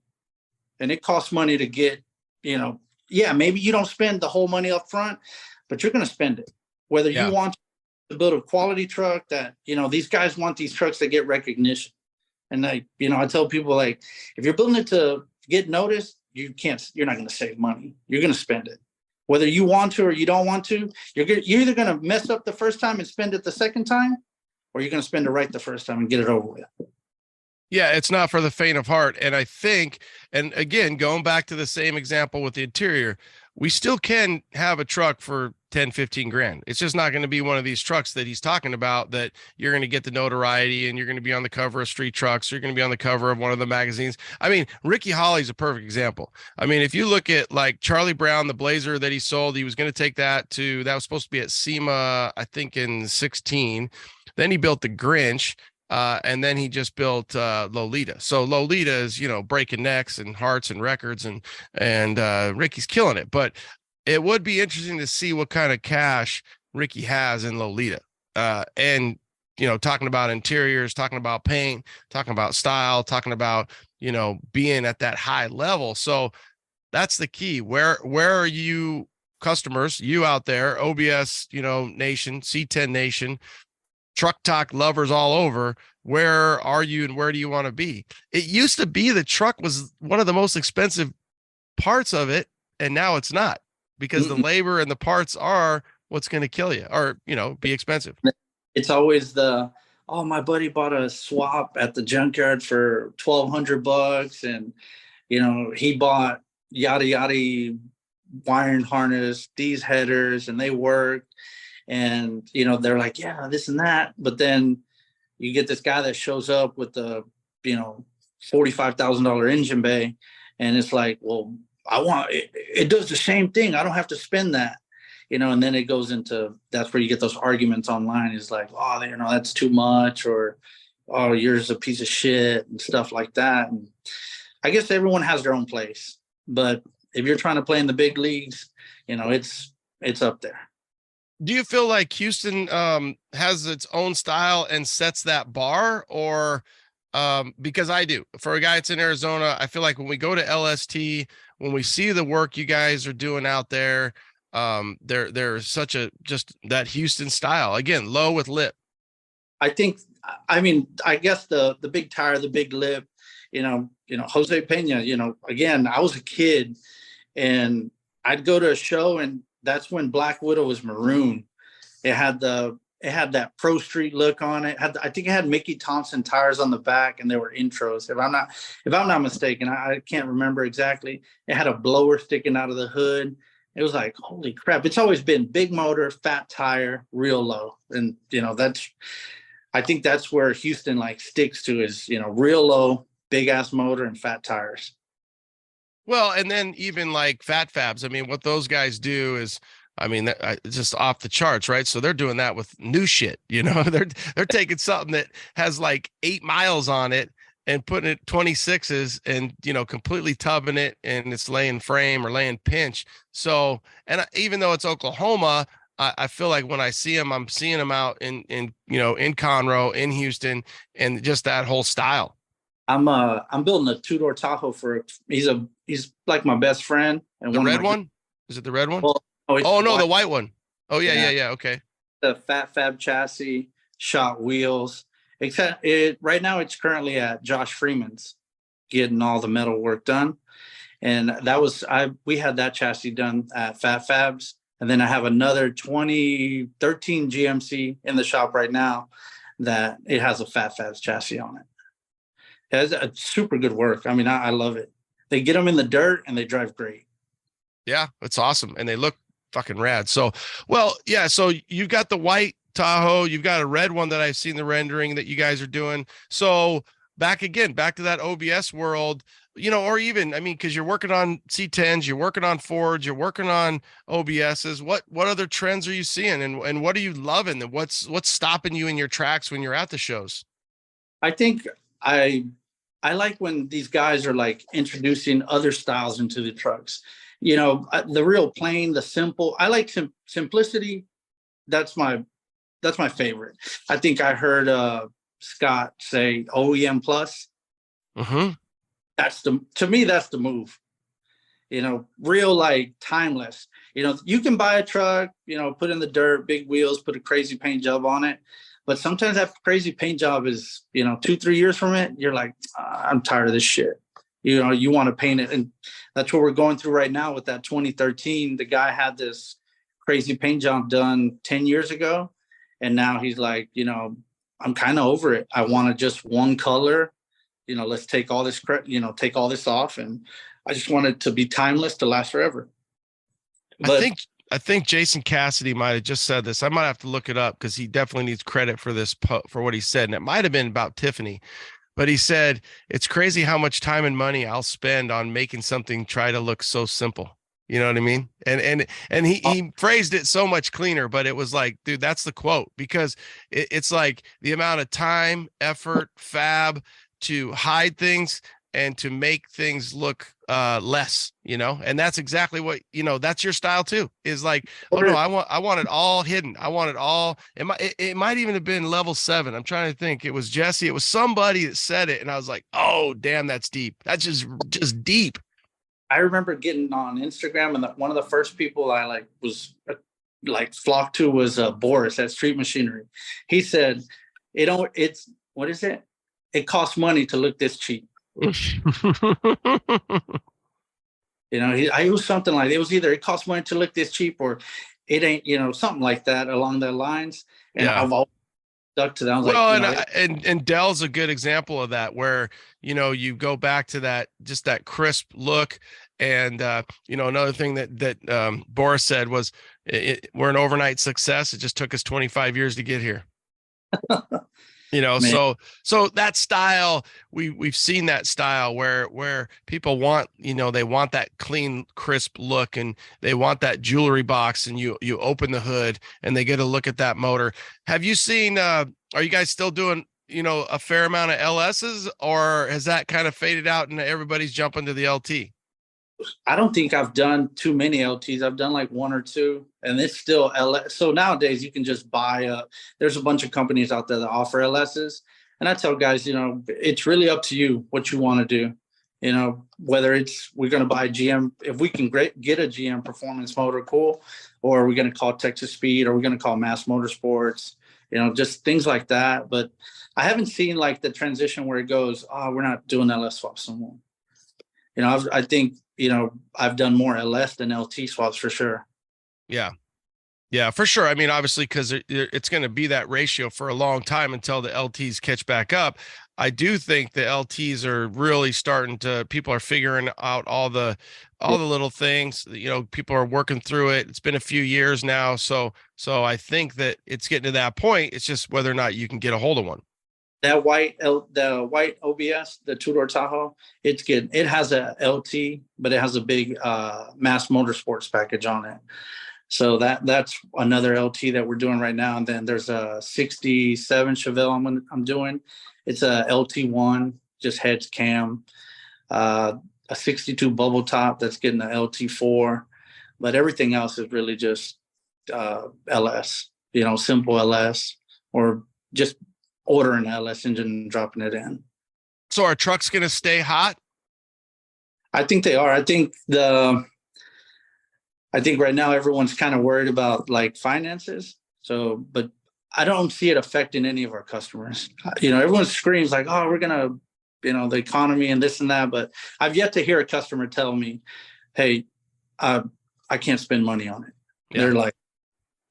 and it costs money to get, you know, yeah, maybe you don't spend the whole money up front, but you're going to spend it. Whether you want to build a quality truck that, you know, these guys want these trucks that get recognition. And like, you know, I tell people, like, if you're building it to get noticed, you're not going to save money. You're going to spend it. Whether you want to or you don't want to, you're either going to mess up the first time and spend it the second time, or you're going to spend it right the first time and get it over with. Yeah, it's not for the faint of heart. And I think, and again, going back to the same example with the interior, we still can have a truck for 10, 15 grand. It's just not going to be one of these trucks that he's talking about that you're going to get the notoriety and you're going to be on the cover of Street Trucks. You're going to be on the cover of one of the magazines. I mean, Ricky Holly's a perfect example. I mean, if you look at like Charlie Brown, the Blazer that he sold, he was going to take that was supposed to be at SEMA, I think in 16. Then he built the Grinch. And then he just built Lolita. So Lolita is, you know, breaking necks and hearts and records, and Ricky's killing it. But it would be interesting to see what kind of cash Ricky has in Lolita. And, you know, talking about interiors, talking about paint, talking about style, talking about, you know, being at that high level. So that's the key. Where are you customers, you out there, OBS, you know, nation, C10 nation, truck talk lovers all over, where are you and where do you want to be? It used to be the truck was one of the most expensive parts of it, and now it's not, because the labor and the parts are what's going to kill you, or, you know, be expensive. It's always my buddy bought a swap at the junkyard for $1,200, and, you know, he bought yada wiring harness, these headers, and they worked. And, you know, they're like, yeah, this and that. But then you get this guy that shows up with the, you know, $45,000 engine bay. And it's like, well, it does the same thing. I don't have to spend that, you know, and then it goes into, that's where you get those arguments online. It's like, oh, you know, that's too much, or, oh, yours is a piece of shit and stuff like that. And I guess everyone has their own place. But if you're trying to play in the big leagues, you know, it's up there. Do you feel like Houston has its own style and sets that bar, or because I do, for a guy that's in Arizona, I feel like when we go to LST, when we see the work you guys are doing out there, there's such just that Houston style, again, low with lip. I guess the big tire, the big lip, you know, Jose Pena, you know, again, I was a kid and I'd go to a show, and that's when Black Widow was maroon. It had that Pro Street look on it. I think it had Mickey Thompson tires on the back, and there were intros. If I'm not mistaken, I can't remember exactly. It had a blower sticking out of the hood. It was like, holy crap! It's always been big motor, fat tire, real low, and you know I think that's where Houston like sticks to, is, you know, real low, big ass motor and fat tires. Well, and then even like Fat Fabs, I mean, what those guys do is, I mean, it's just off the charts, right? So they're doing that with new shit, you know, they're taking something that has like 8 miles on it and putting it 26s and, you know, completely tubbing it, and it's laying frame or laying pinch. So, and even though it's Oklahoma, I feel like when I see them, I'm seeing them out in, you know, in Conroe, in Houston, and just that whole style. I'm building a 2-door Tahoe he's like my best friend. And the red one? Is it the red one? Well, no, the white one. Oh yeah. Okay. The Fat Fab chassis, shot wheels. Except right now it's currently at Josh Freeman's getting all the metal work done. And that was, we had that chassis done at Fat Fabs. And then I have another 2013 GMC in the shop right now that it has a Fat Fabs chassis on it. It's a super good work. I mean, I love it. They get them in the dirt and they drive great. Yeah, it's awesome. And they look fucking rad. So, well, yeah. So you've got the white Tahoe, you've got a red one that I've seen the rendering that you guys are doing. So back to that OBS world, or even, I mean, cause you're working on C10s, you're working on Fords, you're working on OBSs. What other trends are you seeing, and what are you loving? And what's stopping you in your tracks when you're at the shows? I think I like when these guys are like introducing other styles into the trucks. The real plain, the simple. I like simplicity. That's my favorite. I think I heard Scott say OEM plus. Mm-hmm. To me, that's the move. Real, like, timeless. You can buy a truck, put in the dirt, big wheels, put a crazy paint job on it. But sometimes that crazy paint job is, 2-3 years from it, you're like, I'm tired of this shit. You want to paint it. And that's what we're going through right now with that 2013. The guy had this crazy paint job done 10 years ago. And now he's like, I'm kind of over it. I want to just one color. Let's take all this, take all this off. And I just want it to be timeless, to last forever. But I think Jason Cassidy might have just said this. I might have to look it up because he definitely needs credit for this, for what he said. And it might have been about Tiffany, but he said, it's crazy how much time and money I'll spend on making something try to look so simple. You know what I mean? And he phrased it so much cleaner, but it was like, dude, that's the quote, because it's like the amount of time, effort, fab to hide things and to make things look less, and that's exactly what, that's your style too, is like, oh no, I want it all hidden. I want it all. It might even have been level 7. I'm trying to think. It was Jesse. It was somebody that said it. And I was like, oh damn, that's deep. That's just deep. I remember getting on Instagram, and one of the first people I was flocked to was Boris at Street Machinery. He said, what is it? It costs money to look this cheap. I was something like, it was either it costs money to look this cheap or it ain't, something like that along the lines. And I've always stuck to that. I was and Dell's a good example of that, where, you go back to that crisp look. And, another thing that Boris said was, we're an overnight success. It just took us 25 years to get here. So that style, we've seen that style where people want, they want that clean, crisp look, and they want that jewelry box, and you open the hood and they get a look at that motor. Have you seen, are you guys still doing, a fair amount of LSs, or has that kind of faded out and everybody's jumping to the LT? I don't think I've done too many LTs. I've done like 1 or 2, and it's still LS. So nowadays you can just buy there's a bunch of companies out there that offer LSs. And I tell guys, it's really up to you what you want to do. Whether we're going to buy GM, if we can get a GM performance motor, cool, or we're going to call Texas Speed, or we're going to call Mass Motorsports, just things like that. But I haven't seen like the transition where it goes, oh, we're not doing LS swaps anymore. I think, I've done more LS than LT swaps for sure. Yeah, for sure. I mean, obviously, because it's going to be that ratio for a long time until the LTs catch back up. I do think the LTs are really starting to, people are figuring out all the little things, people are working through it. It's been a few years now. So I think that it's getting to that point. It's just whether or not you can get a hold of one. That the white OBS, the 2-door Tahoe, it's good. It has a LT, but it has a big Mass Motorsports package on it. So that's another LT that we're doing right now. And then there's a 67 Chevelle I'm doing. It's a LT1, just heads cam. A 62 bubble top that's getting an LT4. But everything else is really just LS, simple LS, or just ordering an LS engine and dropping it in. So are trucks going to stay hot? I think they are. I think right now everyone's kind of worried about like finances. So, but I don't see it affecting any of our customers. Everyone screams like, oh, we're going to, the economy and this and that. But I've yet to hear a customer tell me, hey, I can't spend money on it. Yeah. They're like,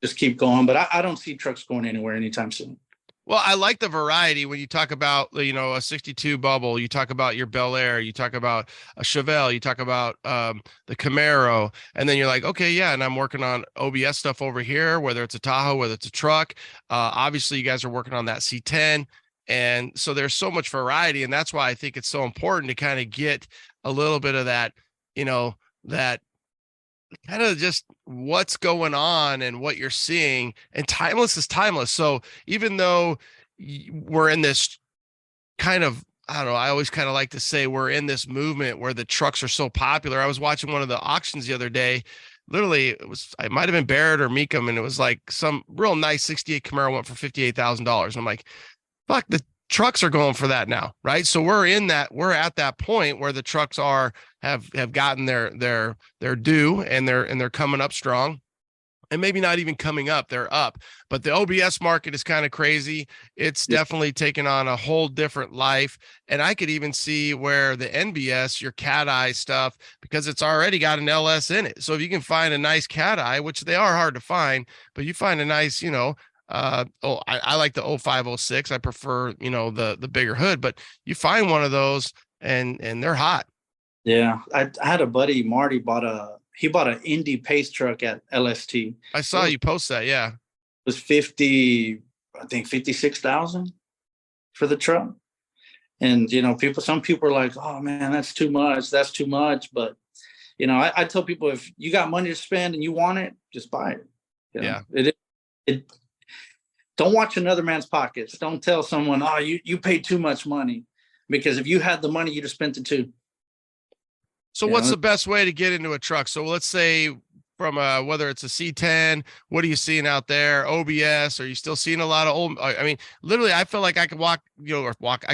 just keep going. But I don't see trucks going anywhere anytime soon. Well, I like the variety when you talk about, a 62 bubble, you talk about your Bel Air, you talk about a Chevelle, you talk about the Camaro, and then you're like, okay, yeah, and I'm working on OBS stuff over here, whether it's a Tahoe, whether it's a truck. Obviously, you guys are working on that C10. And so there's so much variety. And that's why I think it's so important to kind of get a little bit of that, that kind of just what's going on and what you're seeing. And timeless is timeless. So even though we're in this kind of, I don't know, I always kind of like to say we're in this movement where the trucks are so popular. I was watching one of the auctions the other day. Literally, it might have been Barrett or Meekum, and it was like some real nice 68 Camaro went for $58,000. And I'm like, fuck, the trucks are going for that now, right? So we're at that point where the trucks have gotten their due, and they're coming up strong, and maybe not even coming up, they're up. But the OBS market is kind of crazy. It's definitely taken on a whole different life. And I could even see where the NBS, your cat eye stuff, because it's already got an LS in it. So if you can find a nice cat eye, which they are hard to find, but you find a nice, I like the 0506. I prefer, the bigger hood, but you find one of those and they're hot. Yeah. I had a buddy, Marty, he bought an Indy Pace truck at LST. I saw you post that. Yeah. It was 56,000 for the truck. And, some people are like, oh man, that's too much. That's too much. But, I tell people, if you got money to spend and you want it, just buy it. Yeah. Don't watch another man's pockets. Don't tell someone, oh, you paid too much money, because if you had the money, you'd have spent it too. So what's the best way to get into a truck? So let's say from whether it's a C10, what are you seeing out there? OBS, are you still seeing a lot of old? I mean, literally, I feel like I could I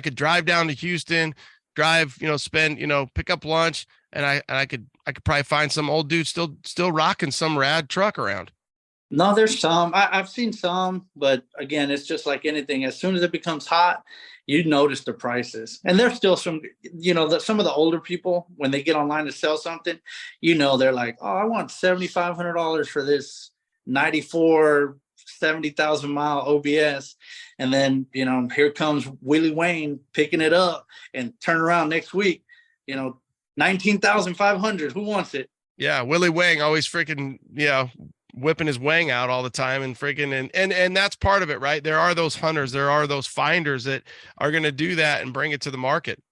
could drive down to Houston, spend, pick up lunch, and I could probably find some old dude still rocking some rad truck around. No, there's some. I've seen some, but again, it's just like anything. As soon as it becomes hot, you notice the prices. And there's still some, some of the older people, when they get online to sell something, they're like, oh, I want $7,500 for this 94, 70,000 mile OBS. And then, here comes Willie Wayne picking it up and turn around next week, 19,500. Who wants it? Yeah. Willie Wang always freaking, whipping his wang out all the time and freaking and that's part of it, right? There are those hunters, there are those finders that are going to do that and bring it to the market.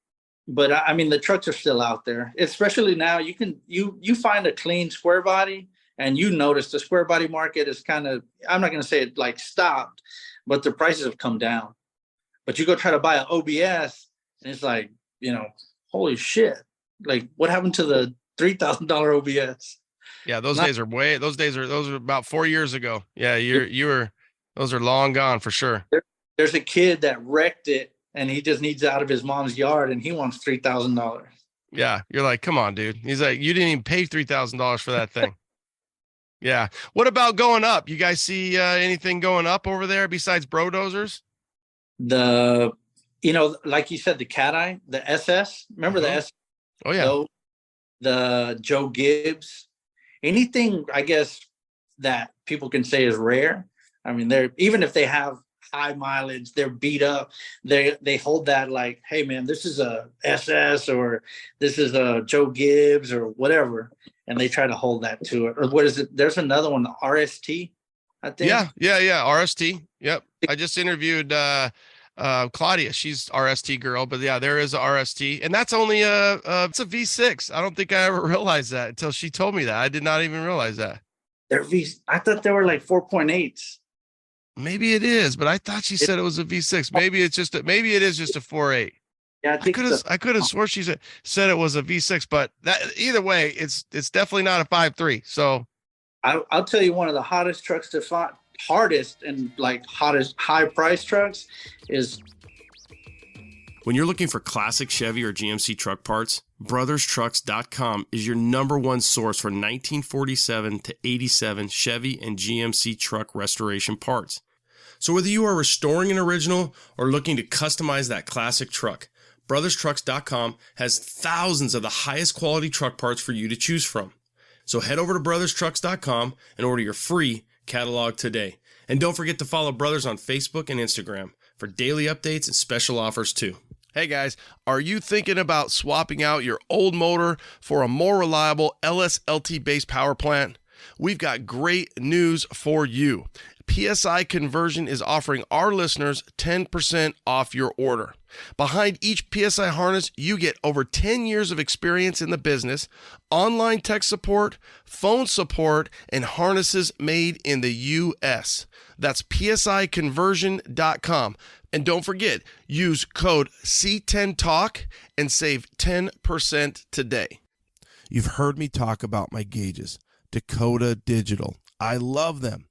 But I mean, the trucks are still out there, especially now. You can you find a clean square body, and you notice the square body market is kind of, I'm not going to say it like stopped, but the prices have come down. But you go try to buy an OBS, and it's like, holy shit, like what happened to the $3,000 OBS? Yeah, those days are about 4 years ago. Yeah, those are long gone for sure. There's a kid that wrecked it, and he just needs out of his mom's yard, and he wants $3,000. Yeah, you're like, come on, dude. He's like, you didn't even pay $3,000 for that thing. Yeah. What about going up? You guys see anything going up over there besides Brodozers? Like you said, the cat eye, the SS. Remember the SS? Oh yeah. So, the Joe Gibbs. Anything, I guess, that people can say is rare. I mean, even if they have high mileage, they're beat up. They hold that like, hey man, this is a SS or this is a Joe Gibbs or whatever, and they try to hold that to it. Or what is it? There's another one, the RST, I think. Yeah, RST. Yep. I just interviewed Claudia. She's RST girl, but yeah, there is a RST, and that's only it's a V6. I don't think I ever realized that until she told me that. I did not even realize that. I thought they were like 4.8s. Maybe it is, but I thought she said it was a V6. Maybe it is just a 4.8. Yeah, I could have swore she said it was a V6, but that either way, it's definitely not a 5.3. So I'll tell you, one of the hottest trucks to find, hottest high price trucks is. When you're looking for classic Chevy or GMC truck parts, brotherstrucks.com is your #1 source for 1947 to 87 Chevy and GMC truck restoration parts. So whether you are restoring an original or looking to customize that classic truck, brotherstrucks.com has thousands of the highest quality truck parts for you to choose from. So head over to brotherstrucks.com and order your free catalog today. And don't forget to follow Brothers on Facebook and Instagram. for daily updates and special offers too. Hey guys, are you thinking about swapping out your old motor for a more reliable LSLT-based power plant? We've got great news for you. PSI Conversion is offering our listeners 10% off your order. Behind each PSI harness, you get over 10 years of experience in the business, online tech support, phone support, and harnesses made in the U.S. That's psiconversion.com. And don't forget, use code C10TALK and save 10% today. You've heard me talk about my gauges, Dakota Digital. I love them.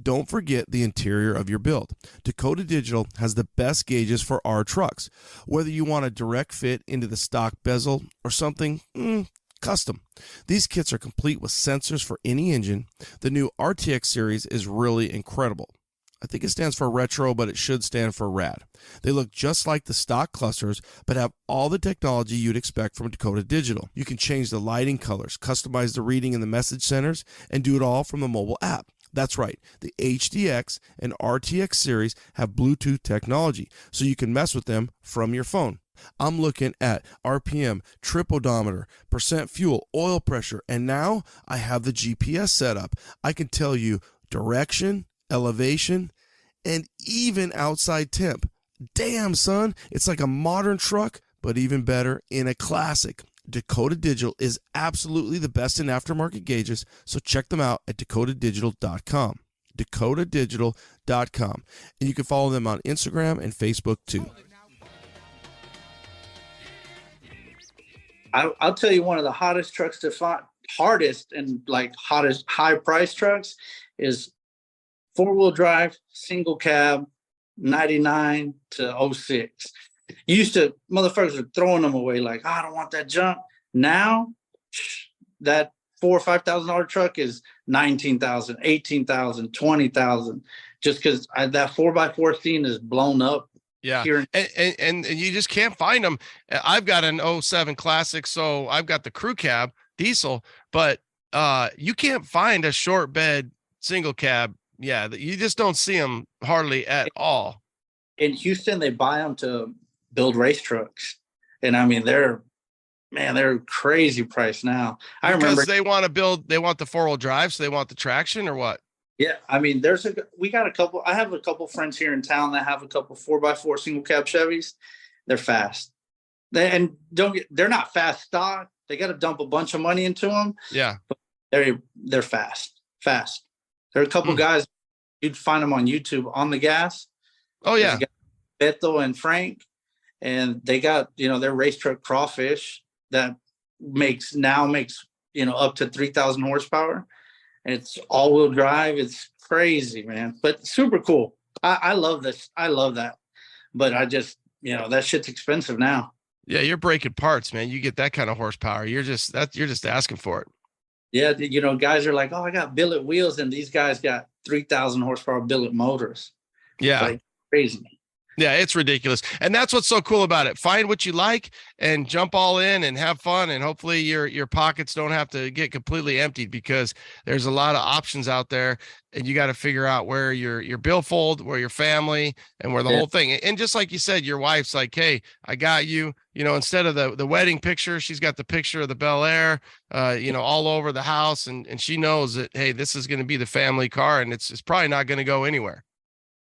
Don't forget the interior of your build. Dakota Digital has the best gauges for our trucks. Whether you want a direct fit into the stock bezel or something custom. These kits are complete with sensors for any engine. The new RTX series is really incredible. I think it stands for retro, but it should stand for rad. They look just like the stock clusters, but have all the technology you'd expect from Dakota Digital. You can change the lighting colors, customize the reading in the message centers, and do it all from the mobile app. That's right, the HDX and RTX series have Bluetooth technology, so you can mess with them from your phone. I'm looking at RPM, trip odometer, percent fuel, oil pressure, and now I have the GPS set up. I can tell you direction, elevation, and even outside temp. Damn, son, it's like a modern truck, but even better in a classic. Dakota Digital is absolutely the best in aftermarket gauges, so check them out at dakotadigital.com. dakotadigital.com. And you can follow them on Instagram and Facebook too. I'll tell you, one of the hottest trucks to find, hardest and like hottest high price trucks is 4-wheel drive, single cab, 99 to 06. Used to, motherfuckers were throwing them away like, I don't want that junk. Now, that $4,000 or $5,000 truck is 19,000, 18,000, 20,000, just because that 4x4 scene is blown up. Yeah, Here. and you just can't find them. I've got an 07 Classic, so I've got the crew cab diesel, but you can't find a short bed single cab. Yeah, you just don't see them hardly at all. In Houston, they buy them to build race trucks, and I mean they're crazy price now. I remember they want to build, they want the 4-wheel drive, so they want the traction or what? Yeah, I mean we got a couple. I have a couple friends here in town that have a couple 4x4 single cab Chevys. They're fast. They're not fast stock. They got to dump a bunch of money into them. Yeah, but they're fast. There are a couple guys, you'd find them on YouTube on the gas. Oh yeah, Beto and Frank, and they got their race truck crawfish that makes up to 3,000 horsepower. It's all-wheel drive. It's crazy, man, but super cool. I love this. I love that, but I just that shit's expensive now. Yeah, you're breaking parts, man. You get that kind of horsepower, you're just asking for it. Yeah, guys are like, oh, I got billet wheels, and these guys got 3,000 horsepower billet motors. Yeah, like crazy. Yeah, it's ridiculous. And that's what's so cool about it. Find what you like and jump all in and have fun. And hopefully your pockets don't have to get completely emptied, because there's a lot of options out there, and you got to figure out where your billfold, where your family, and where the whole thing. And just like you said, your wife's like, hey, I got you, instead of the wedding picture, she's got the picture of the Bel Air, all over the house. And she knows that, hey, this is going to be the family car, and it's probably not going to go anywhere.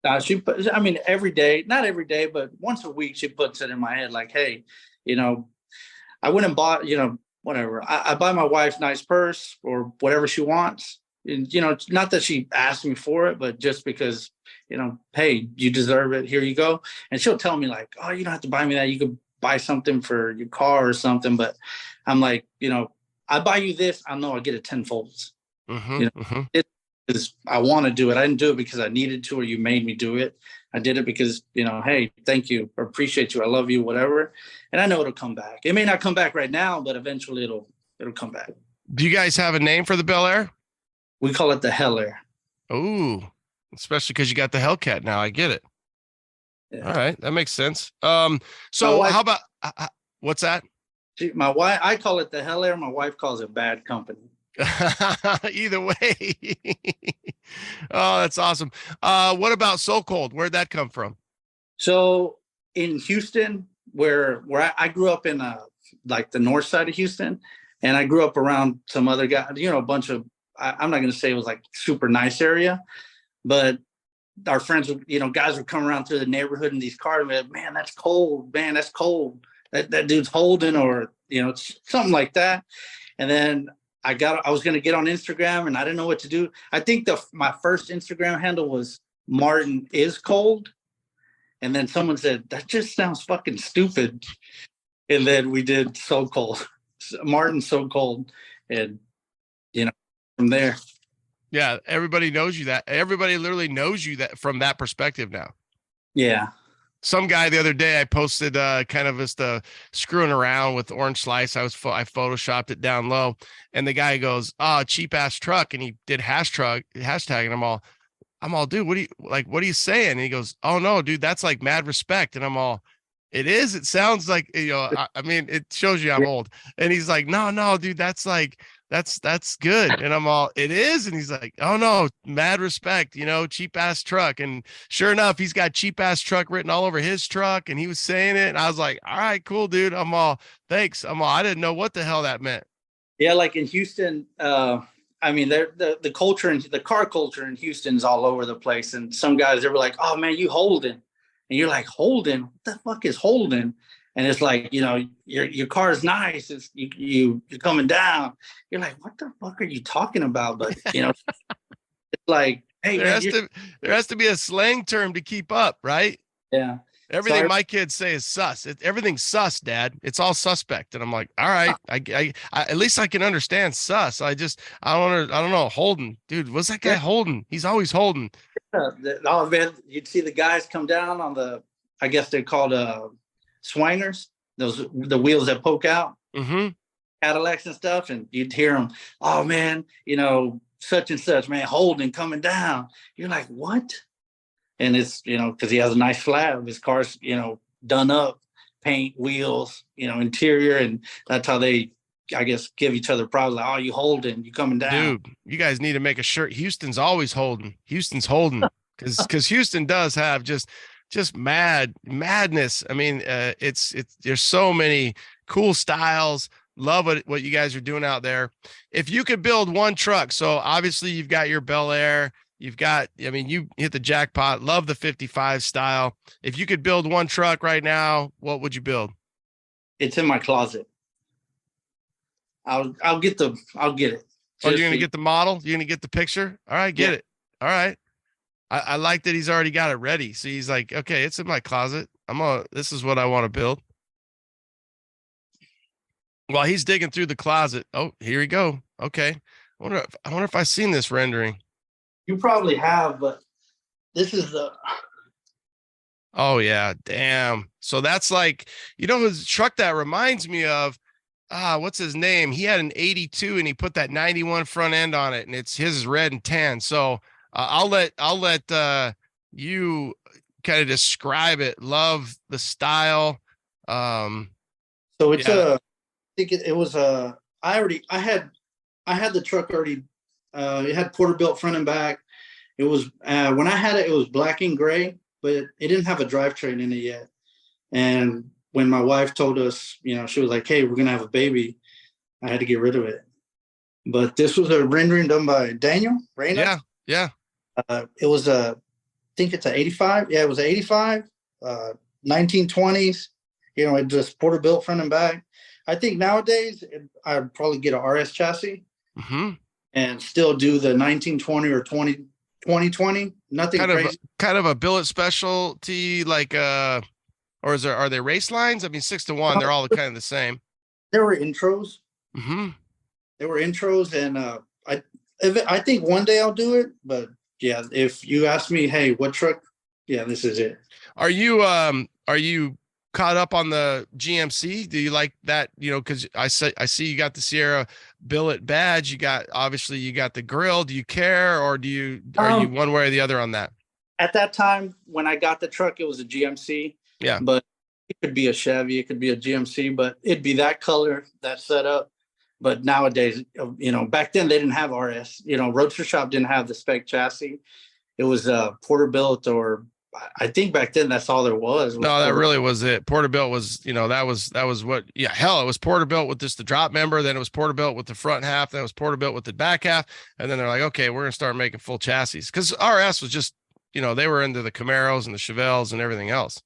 Every day, not every day, but once a week, she puts it in my head like, hey, I went and bought, whatever. I buy my wife nice purse or whatever she wants. And, not that she asked me for it, but just because, hey, you deserve it. Here you go. And she'll tell me like, oh, you don't have to buy me that. You could buy something for your car or something. But I'm like, I buy you this, I know I get it tenfold. Because I want to do it. I didn't do it because I needed to, or you made me do it. I did it because, hey, thank you, or appreciate you, I love you, whatever. And I know it'll come back. It may not come back right now, but eventually it'll come back. Do you guys have a name for the Bel Air? We call it the Hell Air. Oh, especially because you got the Hellcat now. I get it. Yeah. All right, that makes sense. So how about what's that? My wife, I call it the Hell Air. My wife calls it Bad Company. Either way. Oh, that's awesome. What about So Cold? Where'd that come from? So in Houston, where I grew up in like the north side of Houston, and I grew up around some other guys, a bunch of, I'm not going to say it was like super nice area, but our friends would, guys would come around through the neighborhood in these cars and be like, man, that's cold. Man, that's cold. That dude's holding, or, something like that. And then I was going to get on Instagram and I didn't know what to do. I think my first Instagram handle was Martin is cold. And then someone said, that just sounds fucking stupid. And then we did So Cold. Martin So Cold. And, from there. Yeah, everybody knows you that. Everybody literally knows you that from that perspective now. Yeah. Some guy the other day, I posted kind of just screwing around with Orange Slice. I photoshopped it down low, and the guy goes, "Oh, cheap ass truck," and he did hashtag, and I'm all, dude, what are you saying? And he goes, "Oh no, dude, that's like mad respect," and I'm all, it is. It sounds like, I mean, it shows you I'm old. And he's like, no, dude, that's like, that's good. And I'm all, it is. And he's like, oh no, mad respect, cheap ass truck. And sure enough, he's got cheap ass truck written all over his truck. And he was saying it. And I was like, all right, cool, dude. I'm all, thanks. I didn't know what the hell that meant. Yeah. Like in Houston, I mean, the culture and the car culture in Houston's all over the place. And some guys, they were like, oh man, you holding. And you're like, Holden? What the fuck is Holden? And it's like, your car is nice. It's you're coming down. You're like, what the fuck are you talking about? But it's like, hey, there has to be a slang term to keep up, right? Yeah. Everything my kids say is sus. Everything's sus, Dad. It's all suspect. And I'm like, all right, I at least I can understand sus. I don't know. Holden, dude, what's that guy holding? He's always holding. Oh man, you'd see the guys come down on I guess they're called swingers, the wheels that poke out, Cadillacs and stuff, and you'd hear them, oh man, such and such, man, Holden coming down. You're like, what? And it's, because he has a nice slab, his car's, done up, paint, wheels, interior, and that's how they, I guess, give each other problems. Like, oh, you holding, you coming down. Dude, you guys need to make a shirt. Houston's always holding. Houston's holding. Because Houston does have just madness. I mean, it's there's so many cool styles. Love what you guys are doing out there. If you could build one truck, so obviously you've got your Bel Air, you hit the jackpot. Love the 55 style. If you could build one truck right now, what would you build? It's in my closet. I'll get it. Oh, you're gonna get the model? You're gonna get the picture? All right, get it. All right. I like that he's already got it ready. So he's like, okay, it's in my closet. This is what I want to build. While he's digging through the closet. Oh, here we go. Okay. I wonder if I've seen this rendering. You probably have, but this is the. Oh yeah, damn. So that's like, his truck that reminds me of. What's his name? He had an 82 and he put that 91 front end on it, and his is red and tan. So I'll let you kind of describe it. Love the style. So it's I think it was I had the truck already. It had Porterbuilt front and back. It was when I had it was black and gray, but it didn't have a drivetrain in it yet. And when my wife told us, she was like, hey, we're going to have a baby, I had to get rid of it. But this was a rendering done by Daniel Reyna. Yeah. It was I think it's an 85. Yeah, it was an 85, 1920s. It just Porterbuilt front and back. I think nowadays I'd probably get a RS chassis and still do the 1920 or 2020. Nothing crazy. Kind of a billet specialty, like or are they race lines? I mean, 6-1, they're all kind of the same. There were intros. There were intros, and I think one day I'll do it. But yeah, if you ask me, hey, what truck? Yeah, this is it. Are you caught up on the GMC? Do you like that? Because I see you got the Sierra billet badge. You got the grill. Do you care, or are you one way or the other on that? At that time, when I got the truck, it was a GMC. Yeah, but it could be a Chevy, it could be a GMC, but it'd be that color, that setup. But nowadays, back then they didn't have RS. Roadster Shop didn't have the spec chassis. It was Porterbuilt or I think back then that's all there was. No, that really was it. Porterbuilt was, that was what, hell, it was Porterbuilt with just the drop member. Then it was Porterbuilt with the front half. Then it was Porterbuilt with the back half. And then they're like, okay, we're going to start making full chassis. Because RS was just, they were into the Camaros and the Chevelles and everything else.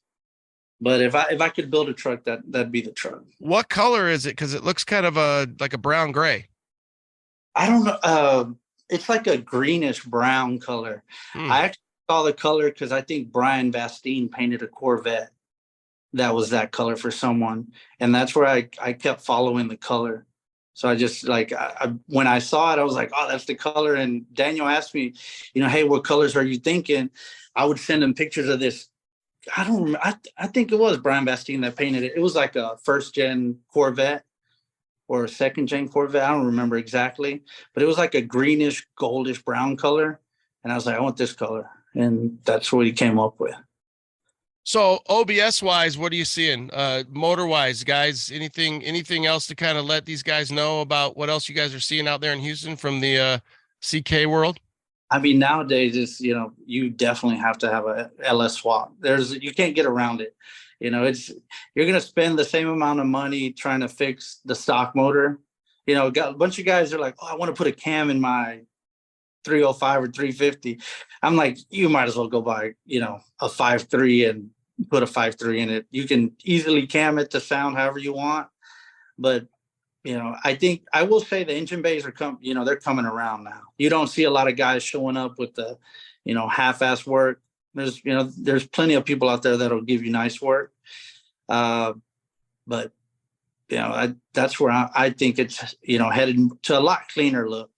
But if I could build a truck, that'd be the truck. What color is it? Because it looks kind of like a brown gray. I don't know. It's like a greenish brown color. I actually saw the color because I think Brian Bastine painted a Corvette that was that color for someone, and that's where I kept following the color. So I just when I saw it, I was like, oh, that's the color. And Daniel asked me, hey, what colors are you thinking? I would send him pictures of this. I don't remember. I think it was Brian Bastine that painted it. It was like a first gen Corvette or a second gen Corvette. I don't remember exactly, but it was like a greenish, goldish brown color. And I was like, I want this color. And that's what he came up with. So OBS wise, what are you seeing? Motor wise, guys, anything else to kind of let these guys know about what else you guys are seeing out there in Houston from the CK world? I mean, nowadays it's, you definitely have to have a LS swap. You can't get around it. You're going to spend the same amount of money trying to fix the stock motor. Got a bunch of guys are like, oh, I want to put a cam in my 305 or 350. I'm like, you might as well go buy, a 5.3 and put a 5.3 in it. You can easily cam it to sound however you want. But, I think I will say the engine bays are they're coming around now. You don't see a lot of guys showing up with the, half-ass work. There's plenty of people out there that'll give you nice work. But, that's where I think it's, headed to a lot cleaner look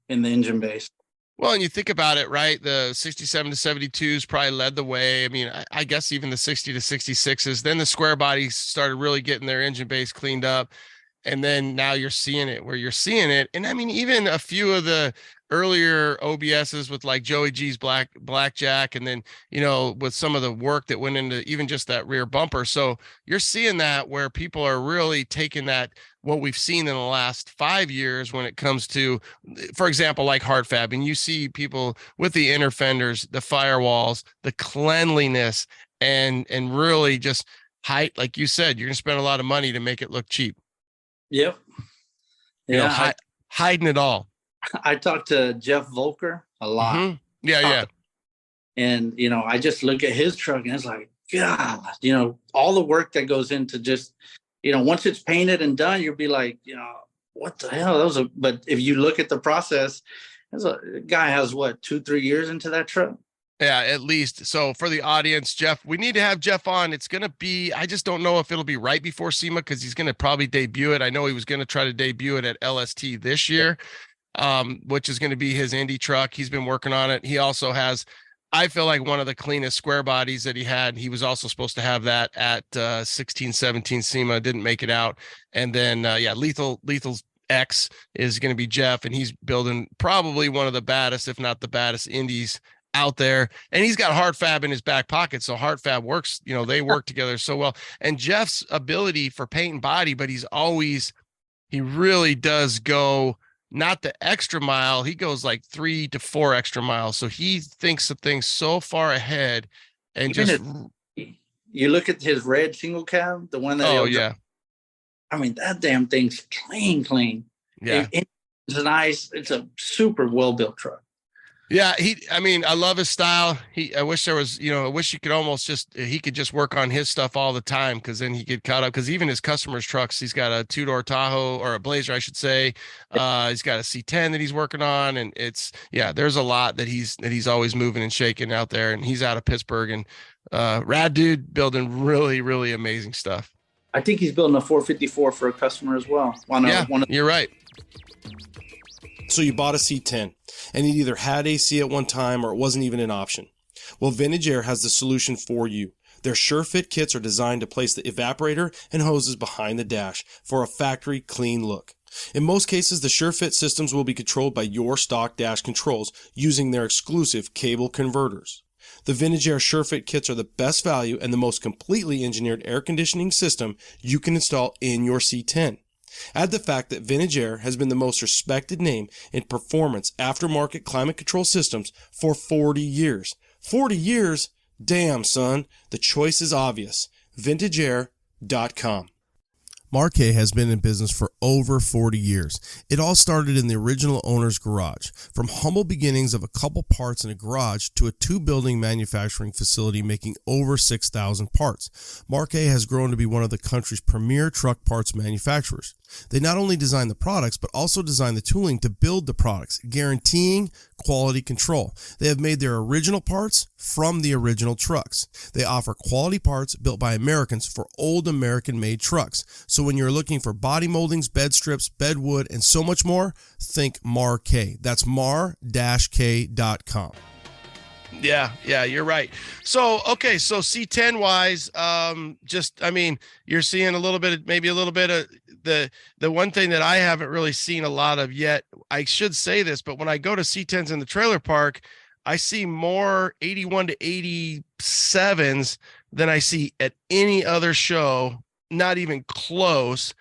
in the engine base. Well, and you think about it, right? The 67 to 72s probably led the way. I mean, I guess even the 60 to 66s. Then the square bodies started really getting their engine base cleaned up. And then now you're seeing it where you're seeing it. And I mean, even a few of the earlier OBSs with like Joey G's Blackjack, and then, with some of the work that went into even just that rear bumper. So you're seeing that where people are really taking that, what we've seen in the last 5 years when it comes to, for example, like hard fab, and you see people with the inner fenders, the firewalls, the cleanliness, and really just height. Like you said, you're going to spend a lot of money to make it look cheap. Yep. Hiding it all. I talked to Jeff Volker a lot. Mm-hmm. Yeah. And, I just look at his truck and it's like, God, all the work that goes into just, once it's painted and done, you'll be like, what the hell? But if you look at the process, a guy has 2-3 years into that truck. Yeah, at least. So for the audience, Jeff, we need to have Jeff on. It's going to be, I just don't know if it'll be right before SEMA because he's going to probably debut it. I know he was going to try to debut it at LST this year, which is going to be his Indy truck. He's been working on it. He also has, I feel like, one of the cleanest square bodies that he had. He was also supposed to have that at 16-17 SEMA, didn't make it out. And then, Lethal's X is going to be Jeff, and he's building probably one of the baddest, if not the baddest, Indies out there. And he's got hard fab in his back pocket. So hard fab works, they work together so well. And Jeff's ability for paint and body, but he really does go not the extra mile. He goes like 3 to 4 extra miles. So he thinks of things so far ahead. And you look at his red single cab, the one that, I mean, that damn thing's clean. Yeah. It's nice. It's a super well-built truck. Yeah, I love his style. I wish there was, I wish he could he could just work on his stuff all the time, because then he get caught up. Because even his customers' trucks, he's got a 2-door Tahoe, or a Blazer, I should say. He's got a C10 that he's working on, and there's a lot that he's always moving and shaking out there. And he's out of Pittsburgh, and rad dude, building really, really amazing stuff. I think he's building a 454 for a customer as well. You're right. So you bought a C10 and it either had AC at one time or it wasn't even an option. Well, Vintage Air has the solution for you. Their SureFit kits are designed to place the evaporator and hoses behind the dash for a factory clean look. In most cases, the SureFit systems will be controlled by your stock dash controls using their exclusive cable converters. The Vintage Air SureFit kits are the best value and the most completely engineered air conditioning system you can install in your C10. Add the fact that Vintage Air has been the most respected name in performance aftermarket climate control systems for 40 years. 40 years? Damn, son, the choice is obvious. VintageAir.com. Marquet has been in business for over 40 years. It all started in the original owner's garage. From humble beginnings of a couple parts in a garage to a 2-building manufacturing facility making over 6,000 parts, Marquet has grown to be one of the country's premier truck parts manufacturers. They not only design the products, but also design the tooling to build the products, guaranteeing quality control. They have made their original parts from the original trucks. They offer quality parts built by Americans for old American-made trucks. So when you're looking for body moldings, bed strips, bed wood, and so much more, think Marquet. That's mar-k.com. Yeah, you're right. So, okay, so C10 wise, you're seeing a little bit of the one thing that I haven't really seen a lot of yet. I should say this, but when I go to C10s in the trailer park, I see more 81 to 87s than I see at any other show, not even close.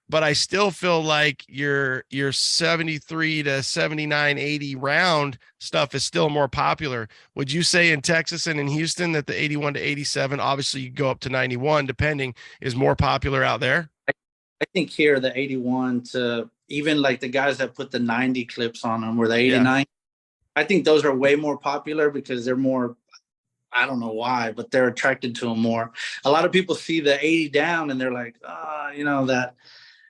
But I still feel like your 73 to 79, 80 round stuff is still more popular. Would you say in Texas and in Houston that the 81 to 87, obviously you go up to 91 depending, is more popular out there? I think here the 81 to even like the guys that put the 90 clips on them or the 89, yeah. I think those are way more popular because they're more, I don't know why, but they're attracted to them more. A lot of people see the 80 down and they're like, that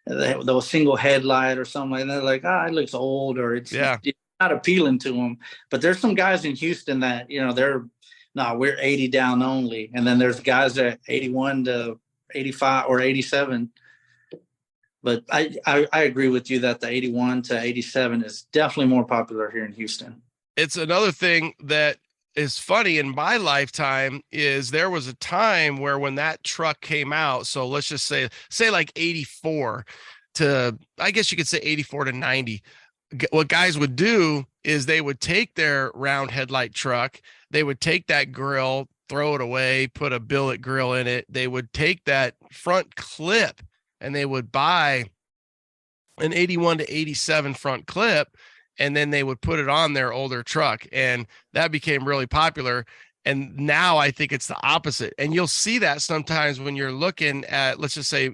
the single headlight or something, and they're like, it looks old, or it's not appealing to them. But there's some guys in Houston that, we're 80 down only. And then there's guys that 81 to 85 or 87. But I agree with you that the 81 to 87 is definitely more popular here in Houston. It's another thing that is funny in my lifetime is there was a time where when that truck came out, so let's just say like 84 to, I guess you could say 84 to 90, what guys would do is they would take their round headlight truck, they would take that grill, throw it away, put a billet grill in it. They would take that front clip and they would buy an 81 to 87 front clip, and then they would put it on their older truck, and that became really popular. And now I think it's the opposite. And you'll see that sometimes when you're looking at, let's just say,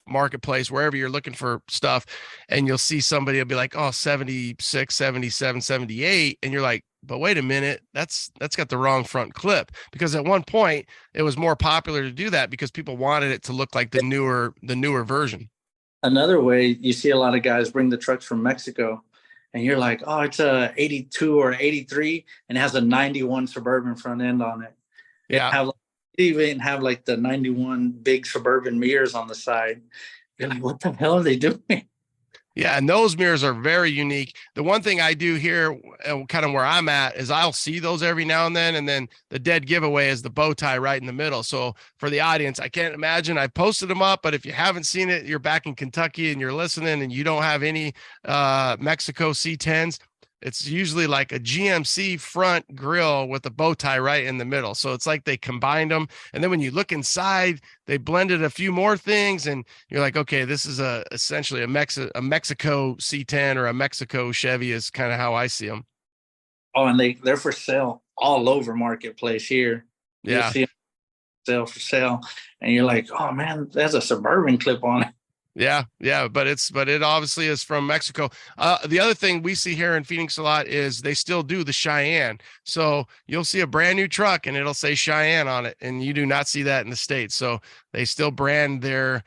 marketplace, wherever you're looking for stuff, and you'll see somebody will be like, 76, 77, 78. And you're like, but wait a minute, that's got the wrong front clip, because at one point it was more popular to do that because people wanted it to look like the newer version. Another way you see a lot of guys bring the trucks from Mexico, and you're like, it's a 82 or 83 and it has a 91 Suburban front end on it. Yeah. They even have like the 91 big Suburban mirrors on the side. You're like, what the hell are they doing? Yeah, and those mirrors are very unique. The one thing I do here, kind of where I'm at, is I'll see those every now and then the dead giveaway is the bow tie right in the middle. So for the audience, I can't imagine, I posted them up, but if you haven't seen it, you're back in Kentucky and you're listening and you don't have any Mexico C10s, it's usually like a GMC front grill with a bow tie right in the middle. So it's like they combined them. And then when you look inside, they blended a few more things and you're like, okay, this is essentially a Mexico C10 or a Mexico Chevy is kind of how I see them. Oh, and they're for sale all over Marketplace here. Yeah. You see for sale. And you're like, oh man, there's a Suburban clip on it. Yeah, but it obviously is from Mexico. The other thing we see here in Phoenix a lot is they still do the Cheyenne. So you'll see a brand new truck and it'll say Cheyenne on it, and you do not see that in the States. So they still brand their,